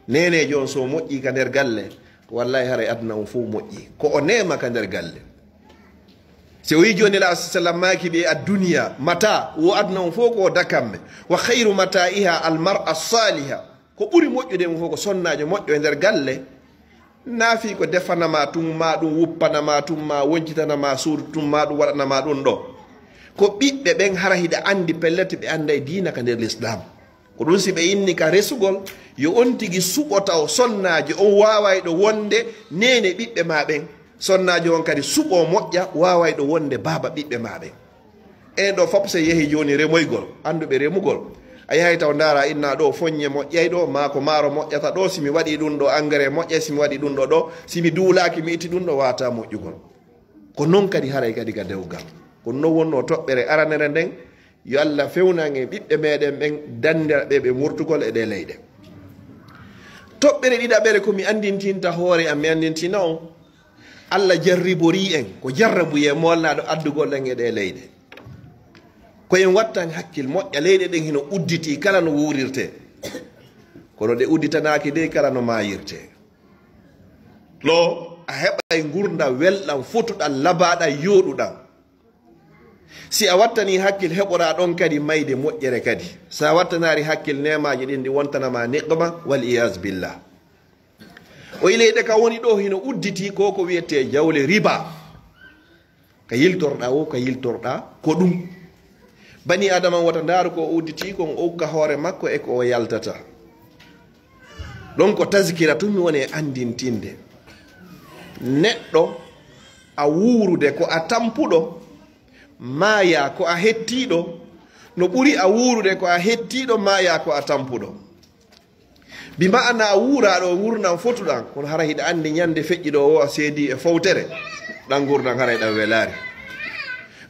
nenejo on so moƴƴi ka nder galle wallahi haray aduna on fof moƴƴi ko o nema ka nder galle si o wi joni la sallam maki ɓe adduniya mata wo aduna on fof ko dakamme wa khayru mataiha almar'a saliha ko ɓuri moƴƴude mo fof ko sonnajo moƴƴo e nder galle naafi ko defanama tumma ɗum wuppanama tumma woncitanama suudu tumma ɗum waɗanama ɗum ɗo ko ɓiɓɓe ɓen hara hiɗa andi pellete ɓe anda e dina ka nder l'islam ko ɗum si ɓe inni ka resugol yo on tigi suɓota o sonnaji on wawayɗo wonde nene ɓiɓɓe ma ɓen sonnaji on kadi suɓo moƴƴa wawayɗo wonde baba ɓiɓɓe ma ɓen en ɗo fop so yeehi joni remoygol anduɓe remugol a yahay taw dara inna ɗo foññe moƴƴay ɗo ma ko maaro moƴƴata ɗo simi waɗi ɗum ɗo engrais moƴƴay simi waɗi ɗum ɗo simi duulaki mi itti ɗum ɗo wata moƴƴugol ko noon kadi haray kadi ka dewgal ko non wonno toɓɓere aranere nden yo Allah fewnange ɓiɓɓe meɗen ɓen dandiraɓe ɓe murtugol e ɗe leyɗe toɓɓere ɗiɗaɓere komi andintinta hoore am mi andintina on Allah jarribori en ko jarrabuye molnaɗo addugol en e ɗe leyɗe koyen wattan hakkil moƴƴa leyɗe ɗen hino udditi kala no wurirte kono ɗe udditanaki de kala no mayirte ɗo a heɓay gurda welɗam fotuɗam labaɗam yoɗuɗam si a wattani hakkil heɓora ɗon kadi mayde moƴƴere kadi sa wattanari hakkil nemaji ɗin ɗi wontanama niqma wal iyas billah o leyɗe ka woni ɗo hino udditi ko ko wiyete jawle riba ka yiltorɗa o ka yiltorɗa ko ɗum bani adama wata ndaaru ko udditi kon okka hoore makko e ko o yaltata ɗon ko taskira tumi woni e andintinde neɗɗo a wuurude ko a tampuɗo maya ko a hettiɗo no ɓuri a wuurude ko a hettiɗo maya ko a tampuɗo bi ma'ana a wuuraɗo gurdam fotuɗan kono hara hiɗa andi ñande feƴƴiɗo o a seedi e fawtere ɗan gurdam hara ɗan welari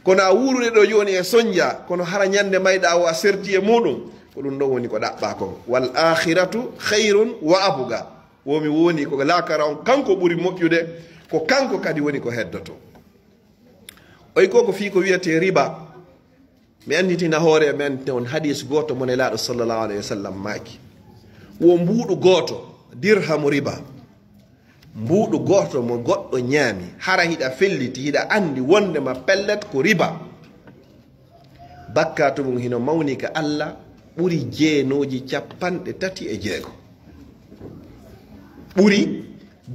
kono a wuurude ɗo joni e soñdia kono hara ñande mayɗa o a serti e muɗum ko ɗum ɗon woni ko ɗaɓɓa kon wal akhiratu khayrun wa abuga womi woni ko lakara on kanko ɓuri moƴƴude ko kanko kadi woni ko heddoto oy ko fi ko wiyete riba mi anditina hoore men on hadis goto mon elaɗo sallallahu alayhi wa sallam maaki wo mbuuɗu goto dirhamu riba mbuuɗu goto mo goɗɗo ñaami hara hiɗa felliti hiɗa andi wondema pellet ko riba bakka to mum hino mawni ka Allah ɓuri jeenoji 36 ɓuri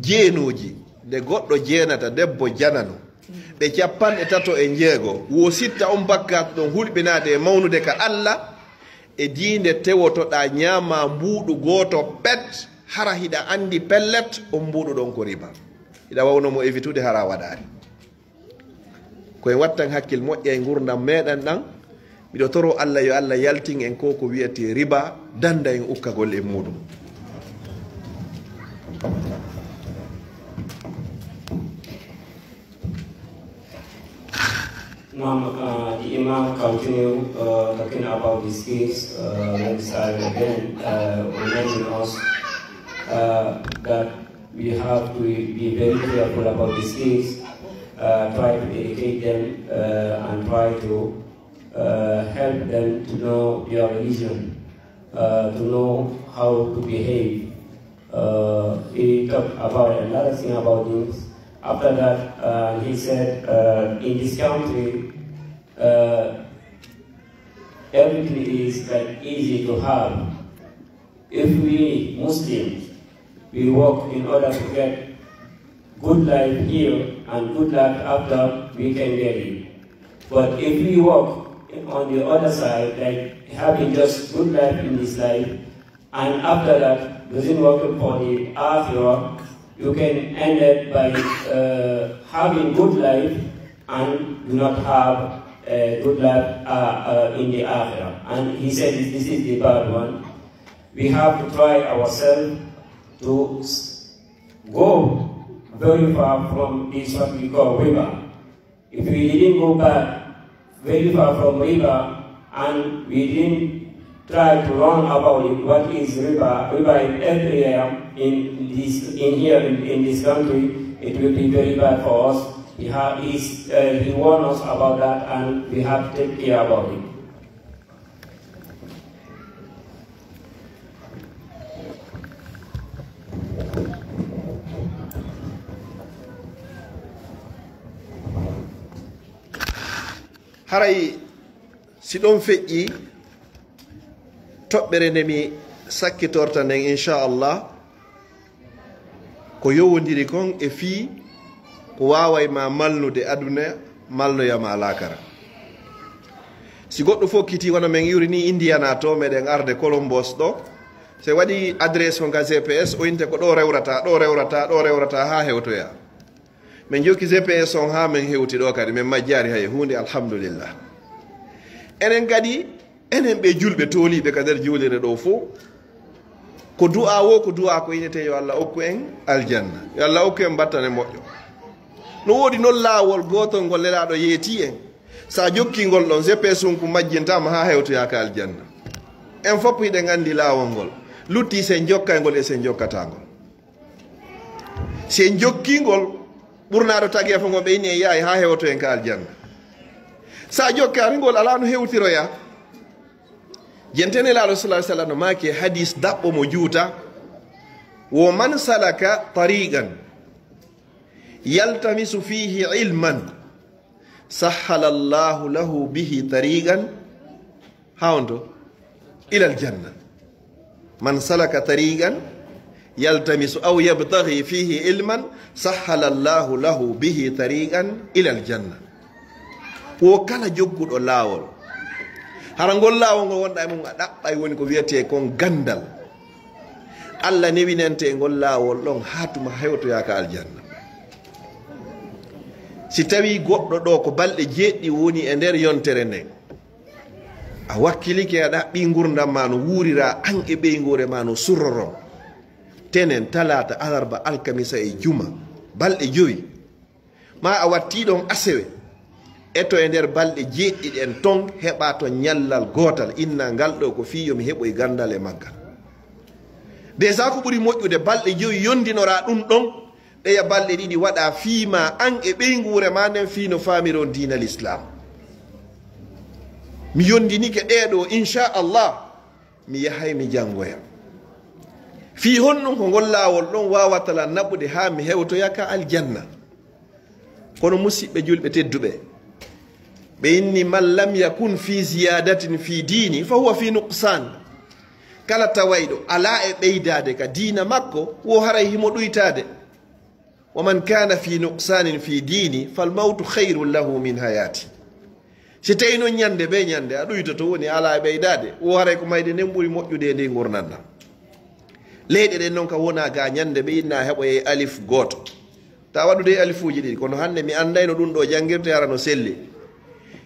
jeenoji nde goɗɗo jeenata debbo janano ɓe 36 wo sitta on bakka ɗon hulɓinade e mawnude ka Allah e diinde tewotoɗa ñaama mbuuɗu goto pet hara hiɗa andi pellet on mbuuɗu ɗon ko riba hiɗa wawnomo évitude hara waɗari koye wattan hakkil moƴƴa e gurdam meɗen ɗan miɗo toro Allah yo Allah yaltin en ko wiyete riba danda en ukkagol e muɗum Now, the Imam continued talking about this case next time again, reminding us that we have to be very careful about this case, try to educate them and try to help them to know their religion, to know how to behave. He talked about another thing about this. After that, he said, in this country, everything is like easy to have. If we Muslims, we work in order to get good life here and good life after, we can get it. But if we work on the other side, like having just good life in this life, and after that doesn't work for the after, you can end up by having good life and do not have a good life in the akhirah. And he said this is the bad one. We have to try ourselves to go very far from this what we call riba. If we didn't go back very far from riba and we didn't try to learn about it, what is riba? Riba in every area in this country, it will be very bad for us. He warned us about that, and we have to take care about it. haray si ɗon feƴƴi toɓɓere nde mi sakkitorta nden inchallah ko yowodiri kon e fii ko waway ma malnude aduna malnoyama lakara si goɗɗo fof kiti wona men iwri ni indiana to meɗen arde Kolomboos ɗo se waɗi adresse o ga GPS o inte ko ɗo rewrata ɗo rewrata ɗo rewrata ha hewtoya min jokki GPS on ha min hewti ɗo kadi min majjari hay hunde alhamdulillah enen kadi enen ɓe julɓe toliɓe ka nder juulire ɗo fof ko du'a wo ko du'a ko inete yo Allah okku en aljanna yo Allah okku en battane moƴƴo no woodi noon laawol gotol ngol lelaɗo yeeti en sa jokki ngol ɗon GPS on ko majjintama ha hewtoya ka aljanna en fopp hiɗen andi laawol ngol lutti sen jokka ngol e sen jokkatangol sen jokkingol ɓurnaɗo tagi fo ngo ɓe inni e yahay ha hewto en ka aljanna sa jokkari ngol ala no hewtiroya jentene laalo sallallahu alaihi wasallam maake hadis dabbo mo juuta wo man salaka tariqan yaltamisu fihi ilman sahhala Allahu lahu bihi tariqan hawndo ila aljanna man salaka tariqan yaltamisu aw yabtaghi fihi ilman sahhala Allahu lahu bihi tariqan ila aljanna wo kala jogguɗo laawol hara ngol laawol ngol wonɗa e mum a ɗaɓɓay woni ko wiyete kon gandal Allah newinente ngol laawol ɗon hatuma hewtoyaka aljanna si tawi goɗɗo ɗo ko balɗe jeeɗɗi woni e nder yontere nden a wakkilike aɗa ɓi gurdam ma no wuurira an e ɓeygore ma no surroron tenen talata alarba alkamisa e juma balɗe 5 ma a watti ɗon asewe eto e nder balɗe jeeɗɗi ɗen ton heɓa to ñallal gotal inna ngal ɗo ko fiyo mi heɓoy gandal e maggal déjà ko ɓuri moƴƴude balɗe 5 yondinora ɗum ɗon ɗeya balɗe ɗiɗi waɗa fiima an e ɓeygure ma nden fino famiro dina l'islam mi yondinike ɗeɗo inchallah mi yahay mi janggoya fi honɗum ko ngol laawol ɗon wawatala naɓude ha mi hewtoyaka aljanna kono musidɓe julɓe tedduɓe ɓe inni man lam yakun fi ziyadatin fi dini fa huwa fi nuqsan kala tawayɗo ala e ɓeydade ka dina makko wo haray himo ɗuytade wa man kana fi nuqsanin fi dini falmautu khayrun lahu min hayati si tawi noon ñande be ñande a ɗuyta to woni ala e ɓeydade wo haray ko mayde nden ɓuuri moƴƴude nde gurnanɗam leyɗe ɗen noon ka wona ga ñande ɓe inna heɓoye alif goto ta waɗude alifuji ɗiɗi kono hande mi andayno ɗum ɗo janguirte ara no selli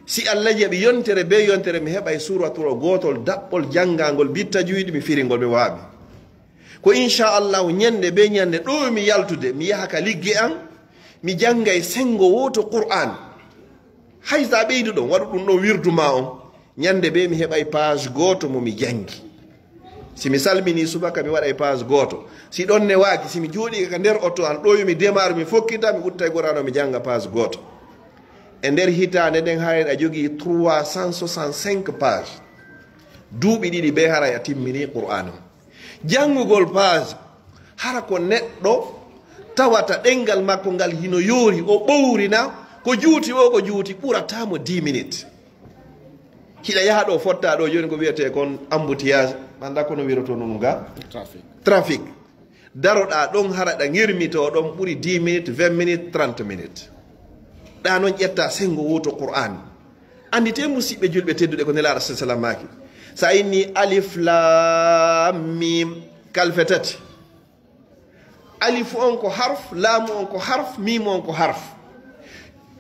si Allah jaɓi yontere be yontere mi heɓay suratul gotol daɓɓol janngangol bitta juyɗi mi firingol mi waaɓi ko inchallahu ñande be ñande ɗo mi yaltude mi yaha ka ligge an mi janngay sengo woto qur'an hay sa ɓeydu ɗon waɗu ɗum ɗo wirduma on ñande be mi heɓay page goto mo mi jangi si mi salmini subaka mi waɗay page goto si ɗon ne waaki si mi jooɗi ka nder oto an ɗo mi démarre mi fokkita mi utta e gorano mi janga page goto e nder hitande nden hayen a jogui 365 page duuɓi ɗiɗi be haray a timmini qur'an o jangugol page hara ko neɗɗo tawata ɗengal makko ngal hino yoori o ɓowrina ko juuti o ko juuti ɓuratamo 10 minutes hiɗa yaha ɗo fotta ɗo joni ko wiyete kon embouteillage anda kono wiroto num ga trafic daroɗa ɗon hara ɗa girmito ɗon ɓuuri 10 minutes 20 minutes 30 minutes ɗa noon ƴetta sengo woto qur'an andite musidɓe julɓe tedduɗe ko nelaɗo sa sallam maki sa inni alif lam mim kalfe tati alif on ko harf laamu on ko harf mim on ko harf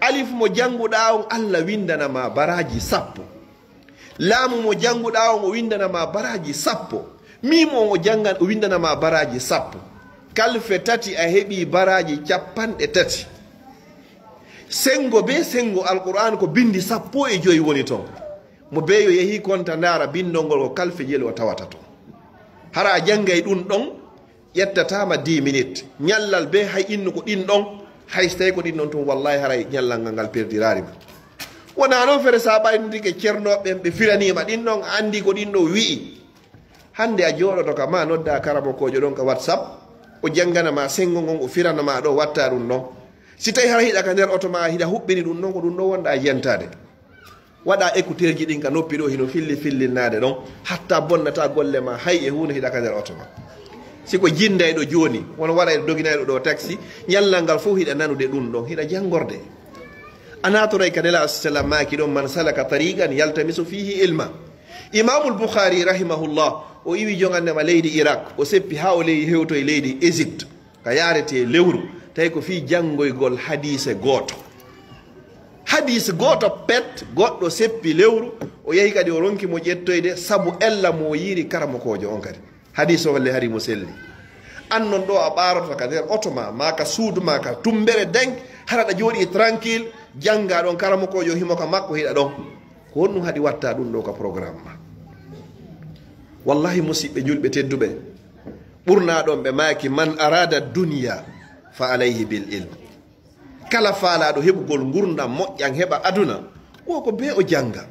alif mo janguɗa on Allah windanama baraji 10 laamu mo janguɗa on o windanama baraji 10 mim on o jangan o windanama baraji 10 kalfe tati a heɓi baraji 30 sengo be sengo alquran ko bindi 15 woni ton mo beyo yehi konta ndara bindol ko kalfe jeli o tawata to hara jangay ɗum ɗon ƴettatama 10 minutes ñallal be hay innu ko ɗin ɗon hay so tawi ko ɗin ɗon tun wallahi haray ñallal ngal perdirarima wona noon fere sa ɓaynodike ceernoɓe ɓe firanima ɗin ɗon andi ko ɗin ɗo wi'i hande a jooɗoto ka ma nodda karamokojo ɗon ka whatsapp o janganama sengo ngon o firanama ɗo watta ɗum ɗon si tawi hara hiɗa ka nder oto ma hiɗa huɓɓini ɗum ɗon ko ɗum ɗon wonɗa yentade waɗa écouteur ji ɗin ka noppi ɗo hino fillinnade ɗon hatta bonnata golle ma hay e hunde hiɗa ka nder oto ma siko jindayɗo joni wono waɗa e doginayɗo ɗo taxi ñallal ngal fof hiɗa nanude ɗum ɗon hiɗa jangorde a natoray ka nela sallam maki ɗon man salaka tariqan yaltamisu fihi ilma imamul boukhari rahimahullah o iwi jogandema leydi Irak o seppi ha o leyi hewto e leydi Égypte ka yarete lewru tawi ko fi jangoygol hadise goto pet goɗɗo seppi lewru o yehi kadi o ronki mo ƴettoyde saabu ella mo yiri karamokojo on kadi hadise o walle hari mo selli an non ɗo a ɓaroto ka nder oto ma ka suudu ma ka tumbere denk haraɗa jooɗi tranquille janga ɗon karamokojo himo ka makko hiɗa ɗon ko honɗum haɗi watta ɗum ɗo ka programme ma wallahi musidɓe julɓe tedduɓe ɓurna ɗon ɓe maki man arada duniya fa alayhi bil ilm kala faalaɗo heɓugol gurdam moƴƴan heɓa aduna wo ko be o janga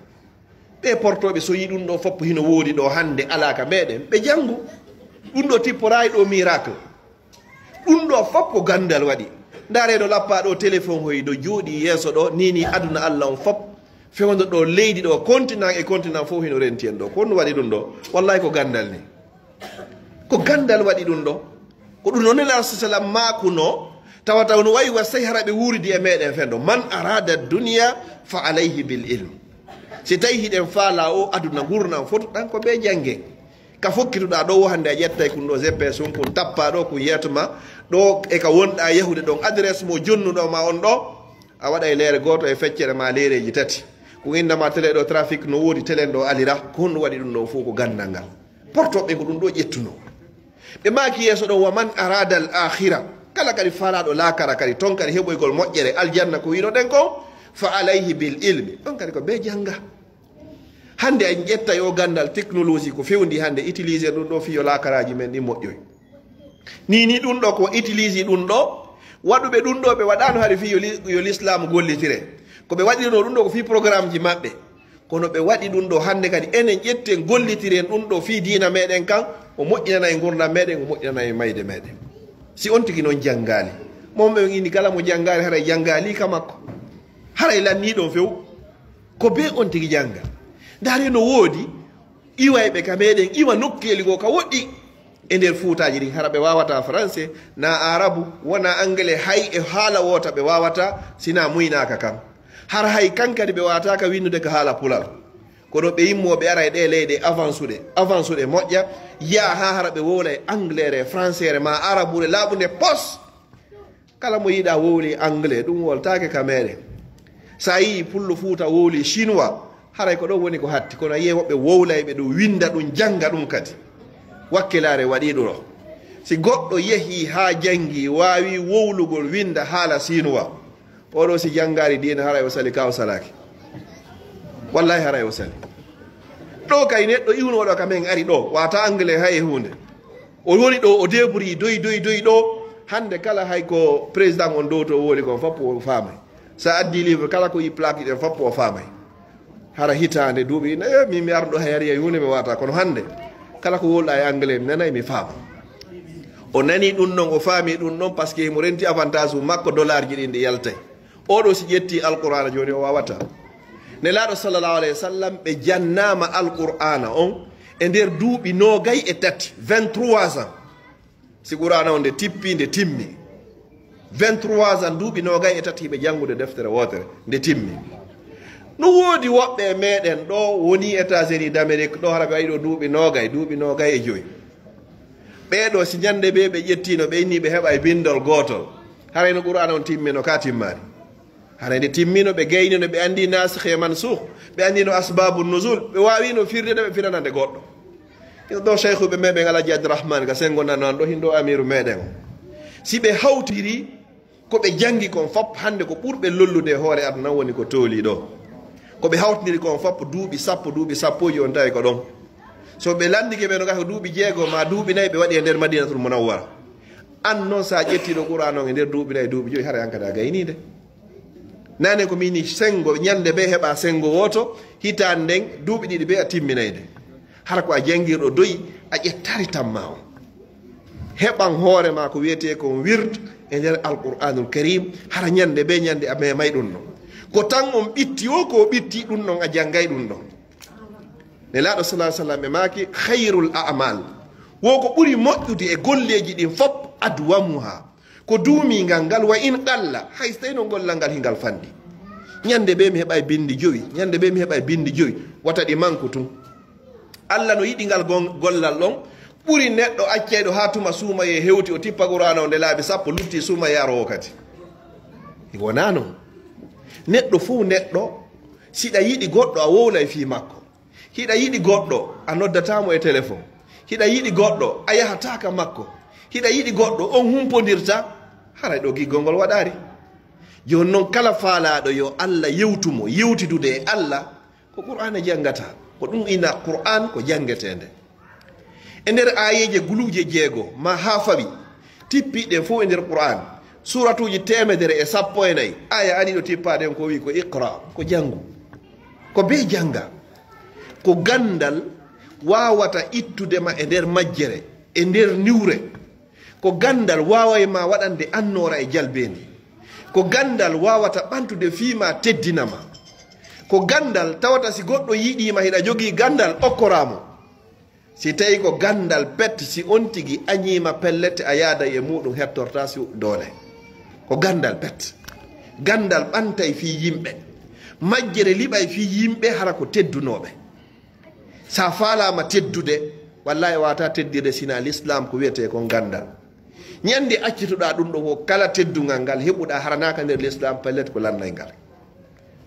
ɓe portoɓe so yi ɗum ɗo foppo hino woodi ɗo hande alaka meɗen ɓe jangu ɗum ɗo tipporayi ɗo miracle ɗum ɗo foppo gandal waɗi ndareɗo lappa ɗo téléphone hoy ɗo jooɗi yeeso ɗo nini aduna Allah on fop fewdo ɗo leydi ɗo continent e continent fof hino renti en ɗo ko ɗum waɗi ɗum ɗo wallahi ko gandal ni ko gandal waɗi ɗum ɗo ko ɗum noon nela sallam makuno tawata no wayi wa sey haraɓe wuridi e meɗen fen ɗo man arada dunia fa alayhi bil ilm si tawi hiɗen faala o aduna gurnan foto ɗan ko ɓe jangge ka fokkituɗa ɗo hande a ƴettay kun ɗo gps on kun tappa ɗo kun yiyatuma ɗo e ka wonɗa yahude ɗon adresse mo jonnuɗo ma on ɗo a waɗa leere goto e feccere ma leereji tati ko indama télé ɗo trafic no woodi télé ɗo alira ko honɗum waɗi ɗum ɗo fof ko gandal ngal portoɓe ko ɗum ɗo ƴettuno ɓe maki yeeso ɗo wa man arada al akhira kala kadi falaɗo laakara kadi ton kadi heɓoygol moƴƴere aljanna ko wiɗoɗen ko fa alayhi bil ilmi ɗon kadi ko be janga hande en ƴetta yo gandal technologie ko fewndi hande utiliser ɗum ɗo fiyo laakaraji men ɗi moƴƴoy ni ɗum ɗo ko utilise ɗum ɗo waɗuɓe ɗum ɗo ɓe waɗano haade fi yo l'islam gollitire ko ɓe waɗino ɗum ɗo ko fi programme ji maɓɓe kono ɓe waɗi ɗum ɗo hande kadi enen ƴetten gollitiren ɗum ɗo fi dina meɗen kan o moƴƴinana e gurdam meɗen o moƴƴinana e mayde meɗen si on tigi noon jangali momɓe indi kala mo jangali haray jangali ka makko haray lanniɗon few ko be on tigi janga ndaari no woodi iwayɓe ka meɗen iwa nokkeli go ka woɗɗi e nder fuutaji ɗin hara ɓe wawata français na arabu wona anglais hay e haala wota ɓe wawata sina muynaka kam har hay kankadi ɓe wawataka winnude ko haala pulal kono ɓe yimmoɓe ara e ɗe leyɗe avance uɗe moƴƴa yiya ha hara ɓe wowla e anglais re français re ma arabu re laaɓude pos kala mo yiɗa wowli anglais ɗum woltake ka meɗen sa yi pullo fuuta wowli chinois haray ko ɗo woni ko hatti kono yiye woɓɓe wowlayɓe ɗum winda ɗum janga ɗum kadi wakkilare waɗiɗo ɗo si goɗɗo yeehi ha jangi wawi wowlugol winda haala chinois oɗo si jangari dina haray o sali ka o salaki wallahi haray o sali ɗo kay neɗɗo iwnoɗo kamen ari ɗo wata anglais hay e hunde o woni ɗo o débrouille doy ɗo hande kala hay ko président on dow to woli kon foppo o famay sa addi livre kala ko yi plaque ɗen foppo o famay hara hitande duuɓi mi arɗo hayariya hunde mi wata kono hande kala ko wolɗa e anglais mi nanay mi faama o nani ɗum ɗon o faami ɗum ɗon par ce que mo renti avantage u makko dollar ji ɗin ɗi yaltay oɗo si ƴetti alqur'ana joni o wawata nelaɗo sallallahu alayhi wa sallam ɓe jannama alqur'ana on e nder duuɓi nogay e tati 23 ans si qur'ana on nde tippi nde timmi 23 ans duuɓi nogay e tati ɓe jangude deftere wotere nde timmi no woodi woɓɓe meɗen ɗo woni États-Unis d'Amérique ɗo hara ɓe waɗi ɗo duuɓi nogay e joyi ɓeɗo si ñande ɓe ƴettino ɓe inni ɓe heɓa e bindol gotol harayno qur'ana on timmino ka timmari haray nde timmino ɓe gaynino ɓe andi nasikh e mansukh ɓe andino asbabu nuzul ɓe wawino firdede ɓe firanande goɗɗo ɗo cheikhuɓe meɓen alaji abdourahmane ka sengo nanan ɗo hindo amiru meɗen o si ɓe hawtiri koɓe jangi kon fop hande ko ɓurɓe lollude hoore aduna woni ko tooli ɗo koɓe hawtidiri kon fop duuɓi sappoji on tawi ko ɗon so ɓe landike ɓe no gaka duuɓi 6 ma duuɓi 4 ɓe waɗi e nder madinatul munawwara an noon sa ƴettiɗo qouran on e nder duuɓi 4 duuɓi 5 hara yankada gaynide nane ko mini sengo ñande ɓe heɓa sengo woto hitande nden duuɓi 2 ɓe a timminayde hara ko a jangirɗo doyi a ƴettari tamma o heɓan hoore ma ko wiyete kon wird e nder alqur'anul karim hara ñande ɓe ñande a memay ɗum ɗon ko tan on ɓitti o ko ɓitti ɗum ɗon a janggay ɗum ɗon nelaɗo salah sallam ɓe maki hayrul amal wo ko ɓuri moƴƴude e golleji ɗin fop adwamuha ko duumingal ngal wa in qalla hay so tawino gollal ngal hingal fandi ñande ɓe mi heɓa bindi 5 ñande ɓe mi heɓa bindi 5 wata ɗi manque tun allah no yiɗi ngal gollal ɗon ɓuri neɗɗo accayɗo ha tuma suumaye hewti o tippa qur'ana o nde laabi 10 lutti suumaye aro o kadi wona noon neɗɗo fo neɗɗo siɗa yiɗi goɗɗo a wowlay fi makko hiɗa yiɗi goɗɗo a noddatamo e téléphone hiɗa yiɗi goɗɗo a yahataka makko hiɗa yiɗi goɗɗo on humpodirta haray ɗo giggol ngol waɗari joni noon kala faalaɗo yo allah yewtumo yewtidude e allah ko qur'ana janggata ko ɗum ina qur'an ko jangetede e nder ayeje guluje 6 ma ha fawi tippiɗen fof e nder qur'an suratuji 114 aya ani ɗo tippaɗen ko wi ko iqra ko janggu ko be janga ko gandal wawata ittudema e nder majjere e nder niwre ko gandal wawayma waɗande annora e jalbendi ko gandal wawata ɓantude fiima teddinama ko gandal tawata si goɗɗo yiɗima hiɗa jogii gandal okkoramo si tawi ko gandal pet si on tigi añima pellete a yaada e muɗum hettorta si doole ko gandal pet gandal ɓantay fi yimɓe majjere liɓay fi yimɓe hara ko teddunoɓe sa falama teddude wallahi wata teddirde sina l'islam ko wiyete ko gandal ñande accituɗa ɗum ɗo ko kala teddungal ngal heɓuɗa haranaka nder l'islam pallet ko lannay ngal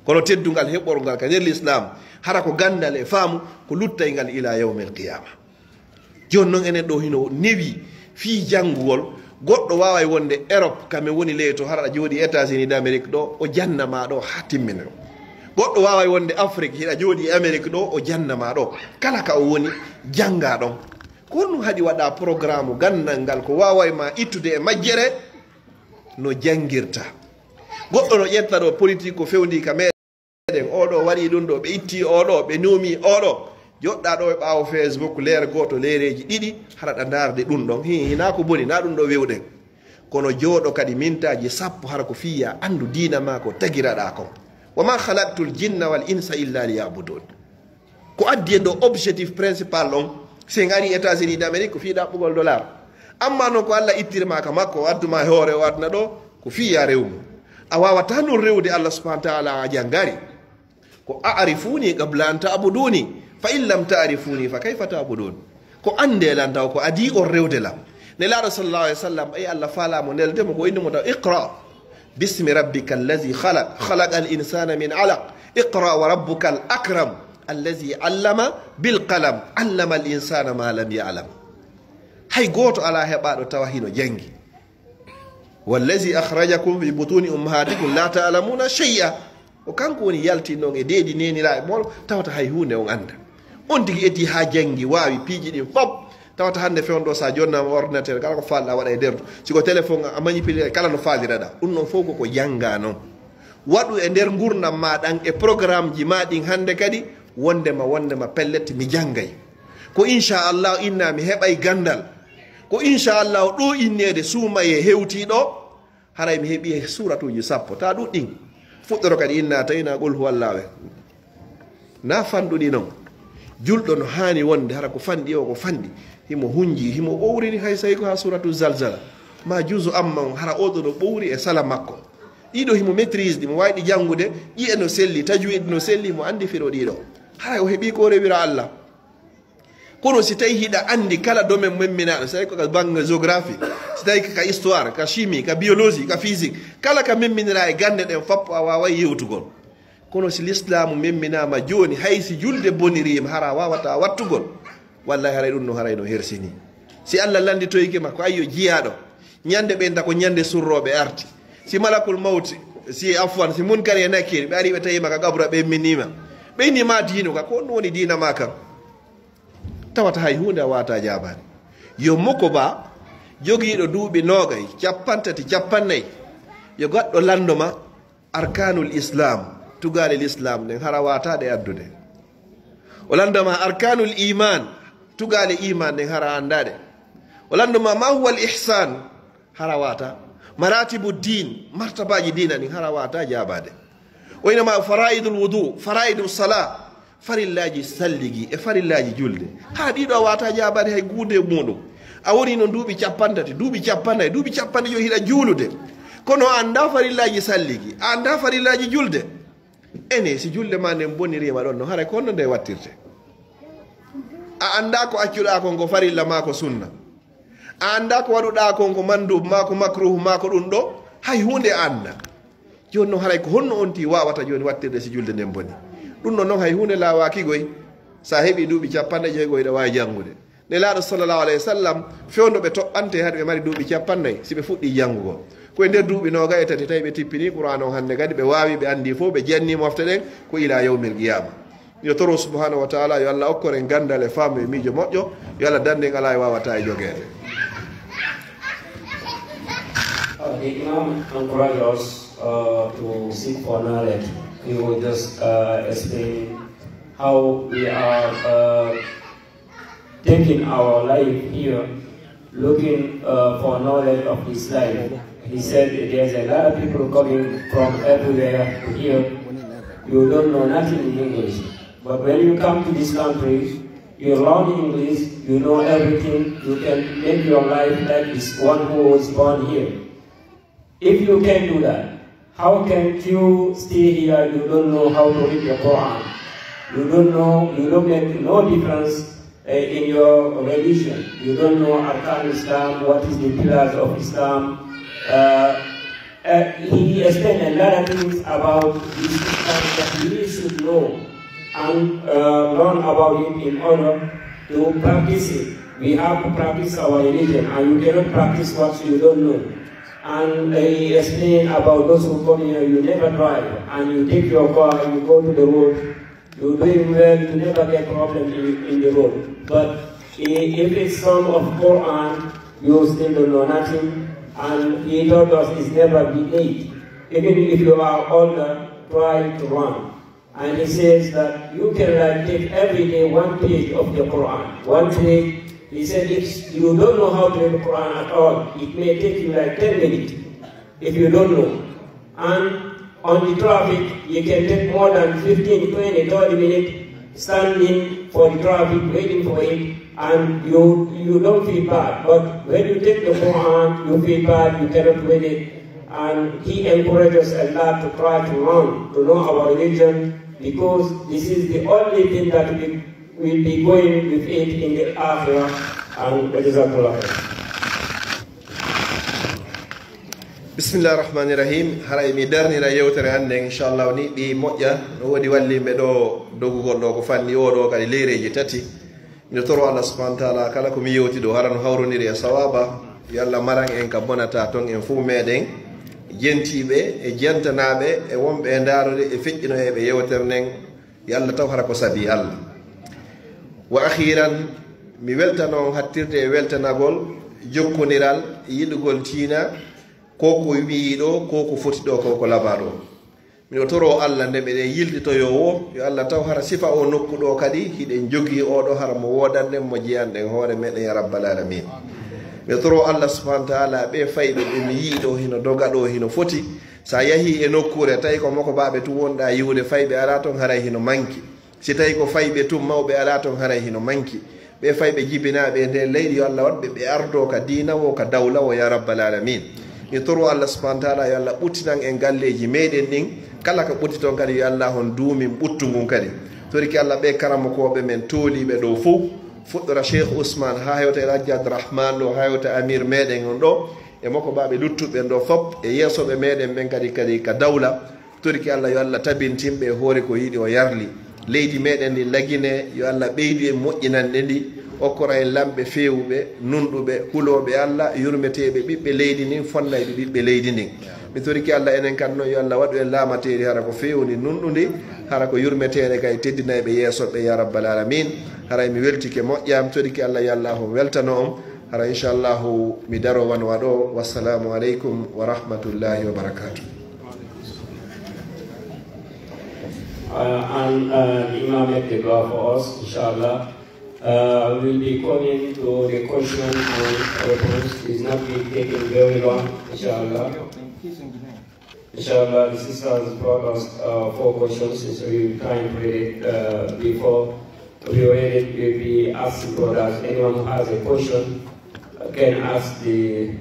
kono teddungal heɓorgal ka nder l'islam hara ko gandal e faamu ko luttay ngal ila yawmil qiyama joni noon enen ɗo hino newi fi janngugol goɗɗo waway wonde Europe kame woni ley to haraɗa jooɗi États-Unis d'Amérique ɗo o jannama ɗo ha timmina goɗɗo waway wonde Afrique hiɗa jooɗi Amérique ɗo o jannama ɗo kala ka o woni janga ɗon ko ɗum haɗi waɗa programme gandal ngal ko waway ma ittude e majjere no jangirta goɗɗo no ƴetta ɗo politique ko fewndi ka meɗen oɗo waɗi ɗum ɗo ɓe itti oɗo ɓe nomi oɗo joɗɗa ɗo e ɓaawo Facebook leere goto leereji ɗiɗi haraɗa darde ɗum ɗon hina ko boni na ɗum ɗo wewɗen kono jooɗo kadi mintaji 10 hara ko fiya andu diina ma ko tagiraɗa kon wama halaqtul jinna wal insa illa liyabudun ko addi en ɗo objectif principal ɗon sen ari États-Unis d'Amérique ko fiiɗa ɓugol dollar amma noon ko Allah ittirma ka makko o adduma hoore o adna ɗo ko fiya rewmu a wawata noon rewde Allah subhanahu wa taala a jangari ko a'rifuni qabla an ta'buduni fa in lam ta'rifuni fa kayfa ta'budun ko ande lan taw ko adi on rewde lam ne laɗo sallallahu alaihi wasallam ay Allah falamo neldemo ko indimo taw iqra bismi rabbika allazi khalaqa al insana min alaq iqra wa rabbuka al akram allazi allama bil qalam allama al insana ma lam ya'lam hay goto ala heɓaɗo tawa hino jangi wallazi akhrajakum bi butuni ummahatikum la ta'lamuna shay'a o kanko woni yalti noon e deedi nenira e mol tawata hay hunde on anda on tigi eti ha jangi wawi piiji ɗin fop tawata hande fewndo sa jonnama ordinateur kala ko falɗa waɗa e nder siko téléphone a manipulé kala no faliraɗa ɗum noon fof koko janga noon waɗu e nder gurdam ma ɗan e programme ji ma ɗin hande kadi wondema pellet mi janggay ko inchallah inna mi heɓay gandal ko inchallah ɗo innede suumaye hewti ɗo haray mi heeɓi e suratuji 10 ta ɗuɗɗin fuɗɗoro kadi inna tawina qul huwallahu na fanɗuɗi noon julɗo no hani wonde hara ko fanɗi o ko fanɗi himo hunji himo ɓowrini hay sayi ko ha suratu zalzala ma juzu amma on hara oɗo no ɓowri e sala makko ɗiɗo himo maitrise ɗi mo wayɗi jangude ƴiye no selli tajwid no selli mo andi fiɗo ɗiɗo hara o heeɓi ko rewira Allah kono si tawi hiɗa andi kala domaine memminaɗo so tawi ko ka banggue géographie so tawi ka histoire ka chimie ka biologie ka physique kala ka memminira e gande ɗen fappo a wawa yewtugol kono si l'islamu memminama joni hay si julde bonirima hara wawata wattugol wallahi haray ɗum no haray no hersini si Allah landitoykema ko ayyo jiyaɗo ñande ɓenta ko ñande surroɓe arti si malakul mawti si afwan si munkari e nakkiri ɓe ari ɓe tawima ka gabra ɓe minnima ɓeynima diino ka ko ɗum woni diina ma kam tawata hay hunde a wata jabani yo moko ba jogiiɗo duuɓi noogay 30 50 yo goɗɗo landoma arkanul islam tugale l'islam nden hara watade addude o landoma arkanul iman tugale iman nden hara andade o landoma ma huwa al ihsan hara wata maratibu din martabaji dina nin hara wata jabade o inama faraidul wudu faraidul sala farillaji salligi e farillaji julde ha ɗiɗo wata jabade hay guude muɗum a woni no duuɓi 50 duuɓi 50 duuɓi 50 yo hiɗa juulude kono anda farillaji salligi anda farillaji julde ene si julde ma nden bonirima ɗon no haray ko honno nde wattirte a anda ko accuɗa kon ko farilla ma ko sunna a anda ko waɗuɗa kon ko mandub ma ko macruh ma ko ɗum ɗo hay hunde anda joni noon haray ko honno on ti wawata joni wattirde si julde nden boni ɗum ɗon noon hay hunde lawakigoy sa heeɓi duuɓi 50 ɗa wawi jangude ne laaɗo sallllahu alayhi wa sallam fewno ɓe toɓɓante hade ɓe mari duuɓi 50 si ɓe fuɗɗi jangugo koye nder duuɓi noga e tati tawi ɓe tippini qouran on hande kadi ɓe wawi ɓe andi fof ɓe janni mofte ɗen ko ila yawmil qiyama yo toro subhanahu wa taala yo Allah okkoren gandal e fammu e miijo moƴƴo yo Allah danden ala e wawata e joguede The Imam encouraged us to seek for knowledge. He will just explain how we are taking our life here, looking for knowledge of this life. He said there's a lot of people coming from everywhere here. You don't know nothing in English. But when you come to this country, you learn English, you know everything, you can make your life like this one who was born here. If you can do that, how can you stay here, you don't know how to read the Quran? You don't know, you don't make no difference in your religion. You don't know Arkan Islam, what is the pillars of Islam. He explained a lot of things about this Islam that we should know and learn about it in order to practice it. We have to practice our religion, and you cannot practice what you don't know. And he explained about those who come here, you never drive, and you take your car, you go to the road, you're doing well, you never get problem in the road. But if it's some of Quran, you still don't know nothing. And he told us it's never be late. Even if you are older, try to run. And he says that you can take every day one page of the Quran. One page. He said if you don't know how to read the Quran at all, it may take you 10 minutes if you don't know. And on the traffic, you can take more than 15, 20, 30 minutes standing for the traffic, waiting for it, and you don't feel bad. But when you take the Quran, you feel bad, you cannot read it. And he encourages a lot to try to learn, to know our religion, because this is the only thing that we will be going with it in the Akhirah. And Jazakallah. Bismillah ar-Rahman ar-Rahim. Haray mi darnira yewtere hande inchallah ni ɗi moƴƴa no woodi wallimɓe ɗo dogugol ɗo ko fanni oɗo kadi leyreji tati. Miɗo toro Allah subhanahu wa ta'ala kala ko mi yewti ɗo haran hawroniri e sawaba yo Allah maran en ka bonata ton en fuu meɗen jentiɓe e jentanaɓe e wonɓe e darode e feƴƴinoyeɓe yewtere nden yo Allah taw hara ko saabi Allah. Wa akhiran mi weltano hattirde e weltanagol jokkodiral yiɗugol tiina koko wiiɗo koko foti ɗo koko labaɗo. Miɗo toro Allah nde ɓeɗen yilɗitoyowo yo Allah taw hara sifa o nokku ɗo kadi hiɗen jogui oɗo hara mo wodanɗen mo jiyanɗen hoore meɗen ya rabbal alamin. Miɗo toro Allah subhanahu wa ta'ala ɓe fayɓe ɓe mi yiiɗo hino doga ɗo hino foti sa yahi e nokkure tawi ko moko baɓe tu wonɗa yiwde fayɓe ala ton haray hino manki. Si tawi ko fayɓe tum mawɓe ala ton haray hino manki. Ɓe fayɓe jibinaɓe nder leydi yo Allah waɗɓe ɓe ardo ka dinawo ka dawlawo ya rabbal alamin. Mi toro Allah subhanahu wa ta'ala yo Allah ɓuttinan en galleji meɗen ɗin kala ko ɓutti ton kadi yo Allah hon duumin ɓuttu ngun kadi toriki Allah ɓe karamokoɓe men tooliɓe ɗo fo fuɗɗora Cheikh Ousmane ha hewta e Alhaji Abdourahmane ɗo ha hewta Amir meɗen on ɗo e makko baɓe luttuɓen ɗo fop e yeesoɓe meɗen ɓen kadi ka dawla toriki Allah yo Allah tabintinɓe hoore ko yiiɗi o yarli leydi meɗen ndi lagine yo Allah ɓeydu e moƴƴinanɗe ndi okkora en lamɓe fewuɓe nunɗuɓe huloɓe Allah yurmeteɓe ɓiɓɓe leydi ndin fonnayɓe ɓiɓɓe leydi ndin mi toriki Allah enen kan noon yo Allah waɗu en laamateri hara ko fewni nunɗundi hara ko yurmetede kay teddinayɓe yeesoɓe ya rabbal alamin haray mi weltike moƴƴam toriki Allah yo Allah on weltano on hara inchallahu mi daro wan waɗo wassalamu aleykum wa rahmatullahi wa barakatuh. And the Imam made the dua for us, inshallah. We'll be coming to the question and response. It's not be taking very long, inshallah. Inshallah, the sisters brought us 4 questions, so we will try and read it before we read it. We'll be asking brothers, anyone who has a question can ask the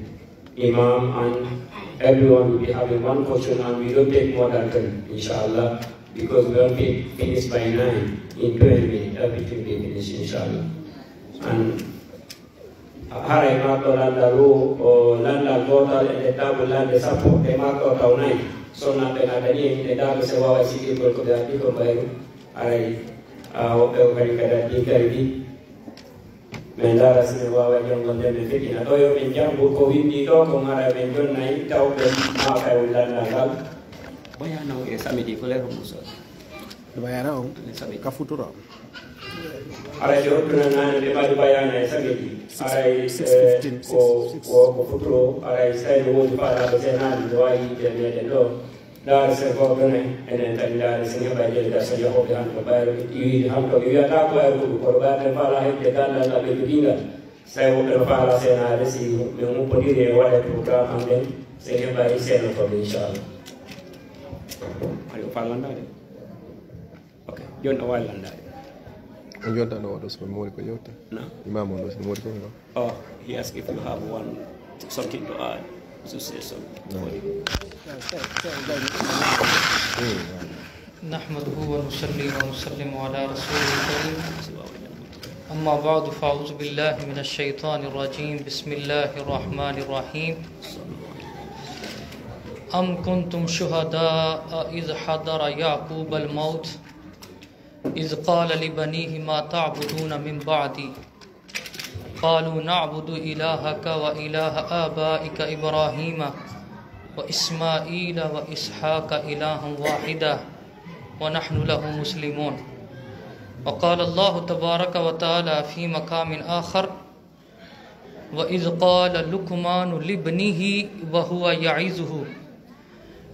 Imam, and everyone will be having 1 question, and we don't take more than 10, inshallah. Because we will be finished by 9, in 12 minutes, everything will be finished, inshallah. And Haray Marco Landaru or Landa Gota and the double land the support, the Marco Taunai, so not the Nadani, the double Sawa City for the people by I hope very good Dikari Mendara Sinawa, young London, Fikin, a Toyo in Jambu, Covid, Tomara, and John 9, Tau, I will land. Bayana o samedi ko leero muso bayana o ka futuro ara yo tunana de bari bayana samedi ara ko futuro ara sai wo di para ko sena di wai de ne do dar se ko gane enen tan dar se ne baye da se yo ko han ko bayro yi han ko ya ta ko ay ko ba de para he de dan la be dinga sai wo de para sena de si me mo podire wala program ande se ne baye se no ko inshallah. Are you following? Okay, you're not wild on that. You don't know those memory. No. Imam on those memory. Oh, he asked if you have something to add to say something. نحمده ونصلي ونسلم على رسوله الكريم أما بعد فأعوذ بالله من الشيطان الرجيم بسم الله الرحمن الرحيم أم كنتم شهداء إذ حضر يعقوب الموت إذ قال لبنيه ما تعبدون من بعدي قالوا نعبد إلهك وإله آبائك إبراهيم وإسماعيل وإسحاق إلها واحدا ونحن له مسلمون. وقال الله تبارك وتعالى في مقام آخر وإذ قال لقمان لابنه وهو يعظه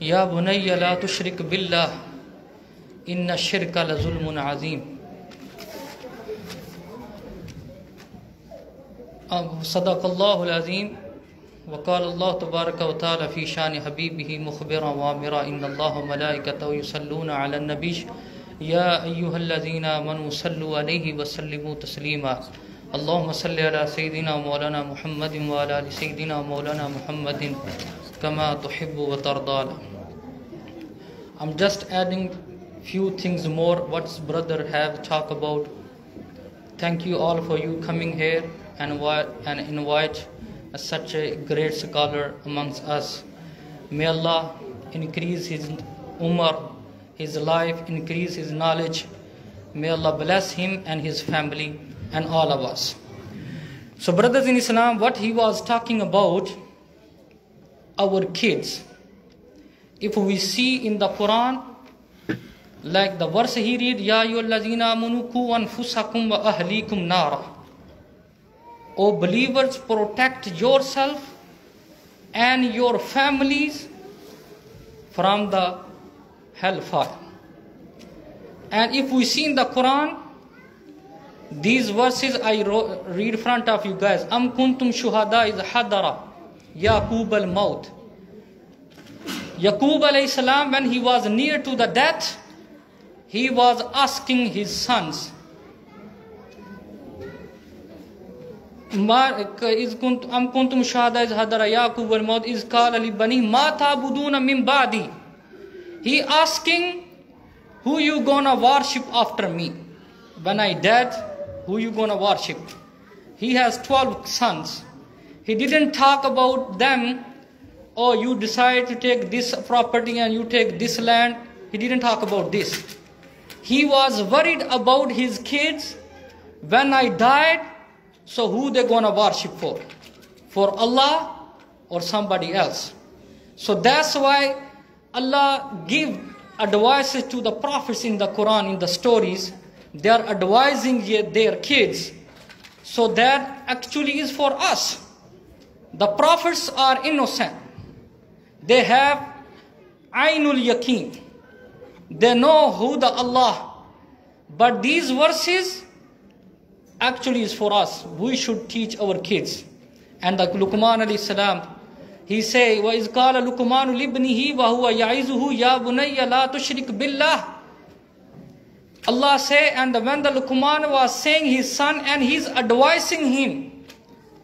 يا بني لا تشرك بالله إن الشرك لظلم عظيم. صدق الله العظيم. وقال الله تبارك وتعالى في شان حبيبه مخبرا وامرا إن الله وملائكته يصلون على النبي يا أيها الذين آمنوا صلوا عليه وسلموا تسليما. اللهم صل على سيدنا مولانا محمد وعلى آل سيدنا مولانا محمد كما تحب وترضى. I'm just adding few things more what brother have talked about. Thank you all for you coming here and invite such a great scholar amongst us. May Allah increase his umar, his life, increase his knowledge. May Allah bless him and his family and all of us. So brothers in Islam, what he was talking about, our kids. If we see in the Quran, like the verse he read, Ya ayyuhallazina amanu qu anfusakum wa ahlikum nara. O believers, protect yourself and your families from the hellfire. And if we see in the Quran, these verses I read in front of you guys. Am kuntum shuhada iz hadara Yaqub al-maut. Yaqub alayhi salam, when he was near to the death, he was asking his sons, Am kuntum shahada iz hadara Yaqub al-maut iz qala li bani ma ta'buduna min ba'di. He asking, who you gonna worship after me? When I dead, who you gonna worship? He has 12 sons. He didn't talk about them, oh, you decide to take this property and you take this land. He didn't talk about this. He was worried about his kids. When I died, so who they gonna worship for? For Allah or somebody else? So that's why Allah give advices to the prophets in the Quran, in the stories. They are advising their kids. So that actually is for us. The prophets are innocent. They have Ainul Yaqeen. They know who the Allah. But these verses actually is for us. We should teach our kids. And the Luqman alayhi salam, he say, وَإِذْ قَالَ لُقْمَانُ لِابْنِهِ وَهُوَ يَعِظُهُ يَا بُنَيَّ لَا تُشْرِكْ بِاللَّهِ. Allah say, and when the Luqman was saying his son and he's advising him,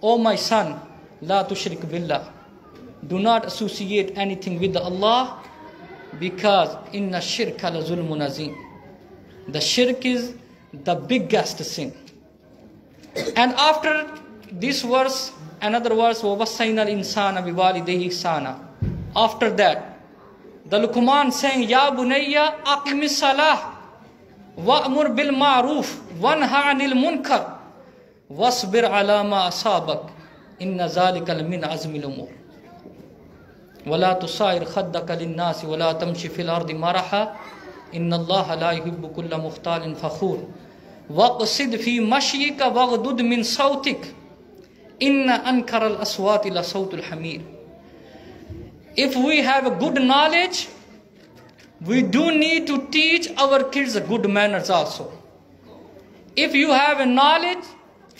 oh my son, لَا تُشْرِكْ بِاللَّهِ. Do not associate anything with Allah, because إِنَّ الشِّرْكَ لَظُلْمٌ عَظِيمٌ. The shirk is the biggest sin. And after this verse, another verse, وَوَصَّيْنَا الْإِنسَانَ بِوَالِدَيْهِ إِحْسَانًا. After that, the Luqman saying, Ya bunayya aqimis salah wa'mur bil ma'ruf wanha 'anil munkar wasbir 'ala ma asabak inna zalika min azmil umur. وَلَا تُصَائِرْ خَدَّكَ لِلنَّاسِ وَلَا تَمْشِ فِي الْأَرْضِ مَرَحًا إِنَّ اللَّهَ لَا يُحِبُّ كُلَّ مُخْتَالٍ فَخُورٍ وَاقْصِدْ فِي مَشْيِكَ وَاغْضُضْ مِنْ صَوْتِكَ إِنَّ أَنْكَرَ الْأَصْوَاتِ لَصَوْتُ الْحَمِيرِ. If we have a good knowledge, we do need to teach our kids good manners also. If you have a knowledge,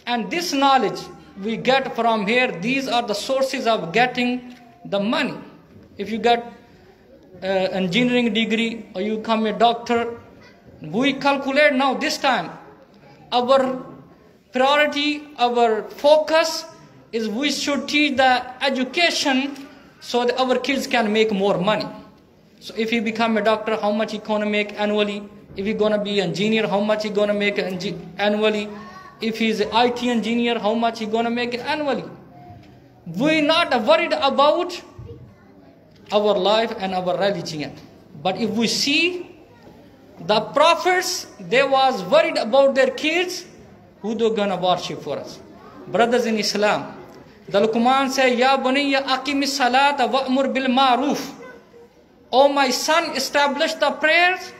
and this knowledge we get from here, these are the sources of getting the money. If you get engineering degree or you become a doctor, we calculate now this time. Our priority, our focus is we should teach the education so that our kids can make more money. So if you become a doctor, how much he gonna make annually? If you're gonna be an engineer, how much he gonna make annually? If he's an IT engineer, how much he gonna make annually? We're not worried about our life and our religion. But if we see the prophets, they was worried about their kids, who they're gonna worship for us. Brothers in Islam, the Luqman say, Ya bunayya aqimis salata wa'mur bil ma'ruf. O my son, establish the prayers,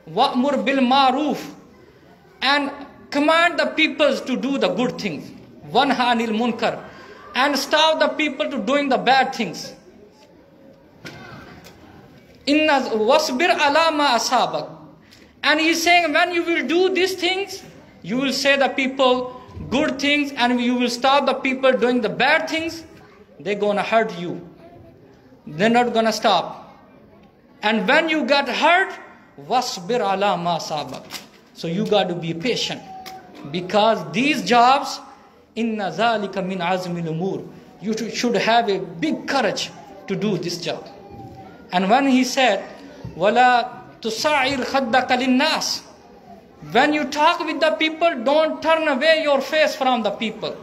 wa'mur bil ma'ruf, and command the people to do the good things. Wanha anil munkar, and stop the people to doing the bad things. Inna wasbir ala ma asabak. And he's saying, when you will do these things, you will say the people good things, and you will stop the people doing the bad things, they're gonna hurt you. They're not gonna stop. And when you get hurt, wasbir ala ma sabak. So you got to be patient, because these jobs, inna zalika min azmil umur, you should have a big courage to do this job. And when he said, wala tusa'ir khaddaka linnas, when you talk with the people, don't turn away your face from the people.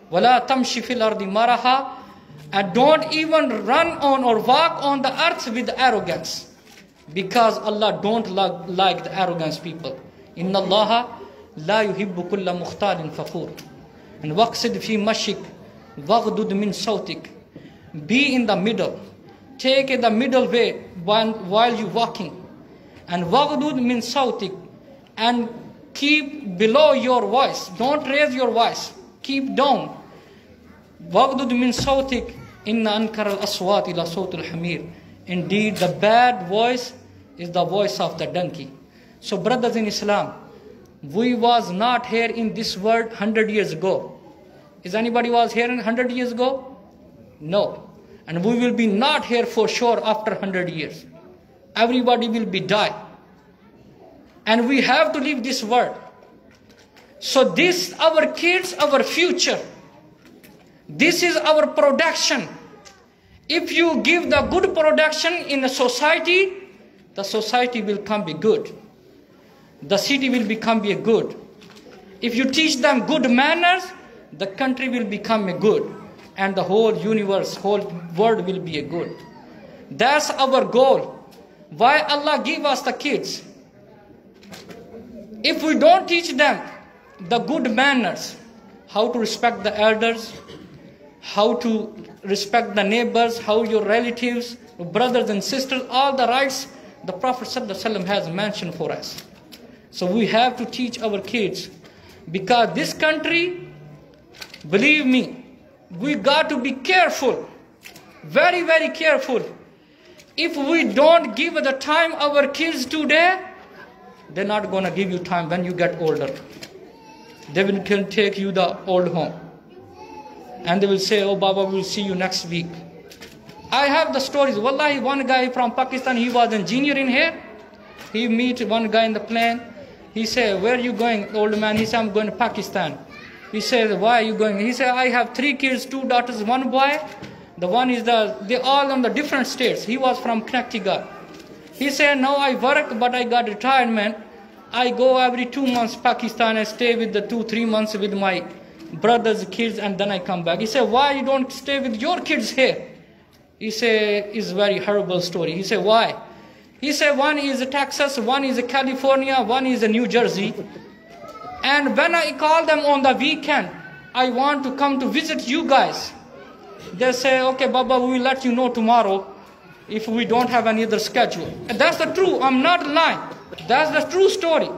Wala tamshi fil ardi maraha, and don't even run on or walk on the earth with arrogance, because Allah don't like the arrogance people. Inna Allaha la yuhibbu kulla mukhtalin fakhur. And waqsid fi mashik waghdud min sautik. Be in the middle. Take the middle way while you walking. And waghdud min sautik, and keep below your voice. Don't raise your voice. Keep down. Waghdud min sautik, inna ankar al aswat ila sawt al hamir. Indeed, the bad voice is the voice of the donkey. So brothers in Islam, we was not here in this world 100 years ago. Is anybody was here 100 years ago? No. And we will be not here for sure after 100 years. Everybody will be die. And we have to leave this world. So this, our kids, our future. This is our production. If you give the good production in a society, the society will be good. The city will become a good. If you teach them good manners, the country will become a good. And the whole universe, whole world will be a good. That's our goal. Why Allah give us the kids? If we don't teach them the good manners, how to respect the elders, how to respect the neighbors, how your relatives, brothers and sisters, all the rights the Prophet ﷺ has mentioned for us. So we have to teach our kids, because this country, believe me, we got to be careful, very, very careful. If we don't give the time our kids today, they're not going to give you time when you get older. They will take you the old home. And they will say, oh Baba, we'll see you next week. I have the stories. Wallahi, one guy from Pakistan, he was an engineer in here. He meet one guy in the plane. He said, where are you going, old man? He said, I'm going to Pakistan. He said, why are you going? He said, I have 3 kids, 2 daughters, 1 boy. The one is they all on the different states. He was from Connecticut. He said, no, I work, but I got retirement. I go every 2 months Pakistan and stay with the 2-3 months with my brother's kids, and then I come back. He said, why you don't stay with your kids here? He said, it's a very horrible story. He said, why? He said, one is Texas, one is California, one is New Jersey. And when I call them on the weekend, I want to come to visit you guys. They say, okay, Baba, we will let you know tomorrow if we don't have any other schedule. And that's the truth. I'm not lying. That's the true story.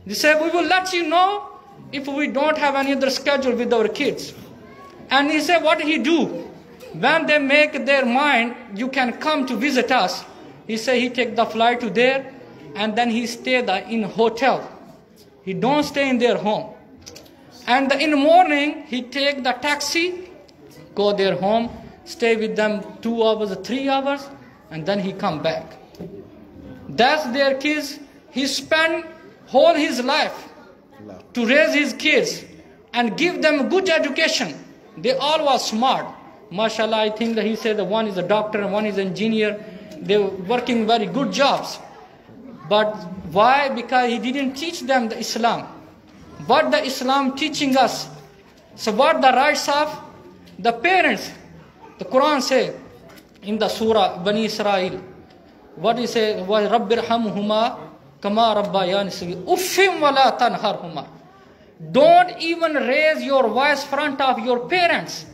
They say, we will let you know if we don't have any other schedule with our kids. And he said, what did he do? When they make their mind, you can come to visit us. He said he take the flight to there, and then he stay in hotel. He don't stay in their home. And in the morning, he take the taxi, go their home, stay with them 2 hours or 3 hours, and then he come back. That's their kids. He spent whole his life to raise his kids and give them good education. They all was smart. MashaAllah, I think that he said that one is a doctor and one is an engineer. They were working very good jobs. But why? Because he didn't teach them the Islam. what the Islam teaching us. So what the rights of the parents? The Quran say in the Surah Bani Israel, what he say? وَرَبِّرْحَمْهُمَا كَمَا رَبَّيَانِ صَغِيرًا أُفٍّ وَلَا تَنْهَرْهُمَا. Don't even raise your voice front of your parents.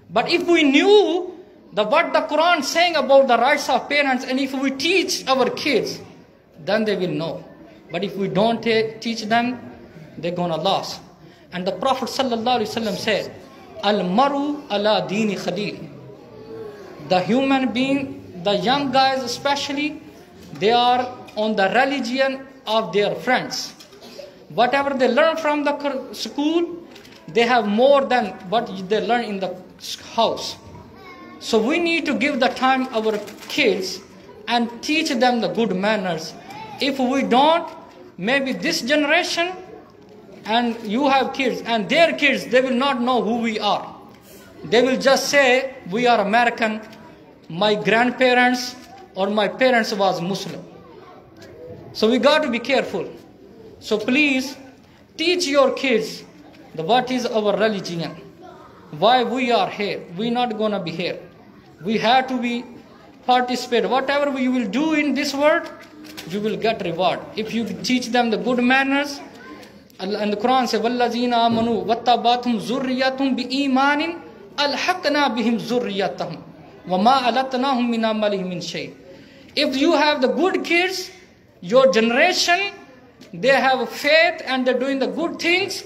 But if we knew what the Quran is saying about the rights of parents, and if we teach our kids, then they will know. But if we don't teach them, they're gonna lose. And the Prophet ﷺ said, Al-maru ala dini khalil. The human being, the young guys especially, they are on the religion of their friends. Whatever they learn from the school, they have more than what they learn in the house. So we need to give the time our kids and teach them the good manners. If we don't, maybe this generation, and you have kids and their kids, they will not know who we are. They will just say we are American, my grandparents or my parents was Muslim. So we got to be careful. So please teach your kids what is our religion, why we are here. We're not gonna be here. We have to be participate. Whatever we will do in this world, you will get reward. If you teach them the good manners, and the Quran says, وَالَّذِينَ آمَنُوا وَاتَّبَعَتْهُمْ ذُرِّيَّتُهُمْ بِإِيمَانٍ أَلْحَقْنَا بِهِمْ ذُرِّيَّتَهُمْ وَمَا أَلَتْنَاهُمْ مِنْ عَمَلِهِمْ مِنْ شَيْءٍ. If you have the good kids, your generation, they have faith and they're doing the good things,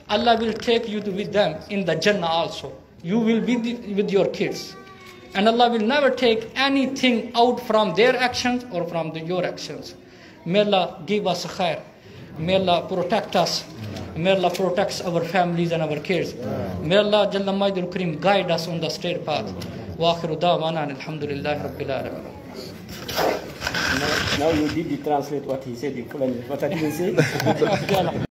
Allah will take you with them in the Jannah also. You will be with your kids. And Allah will never take anything out from their actions or from your actions. May Allah give us khair. May Allah protect us. May Allah protect our families and our kids. May Allah Jalla Majdul Kareem guide us on the straight path. Wa akhiru da'wana alhamdulillahi rabbil alamin. Now you did translate what he said in Fulani, but I didn't say.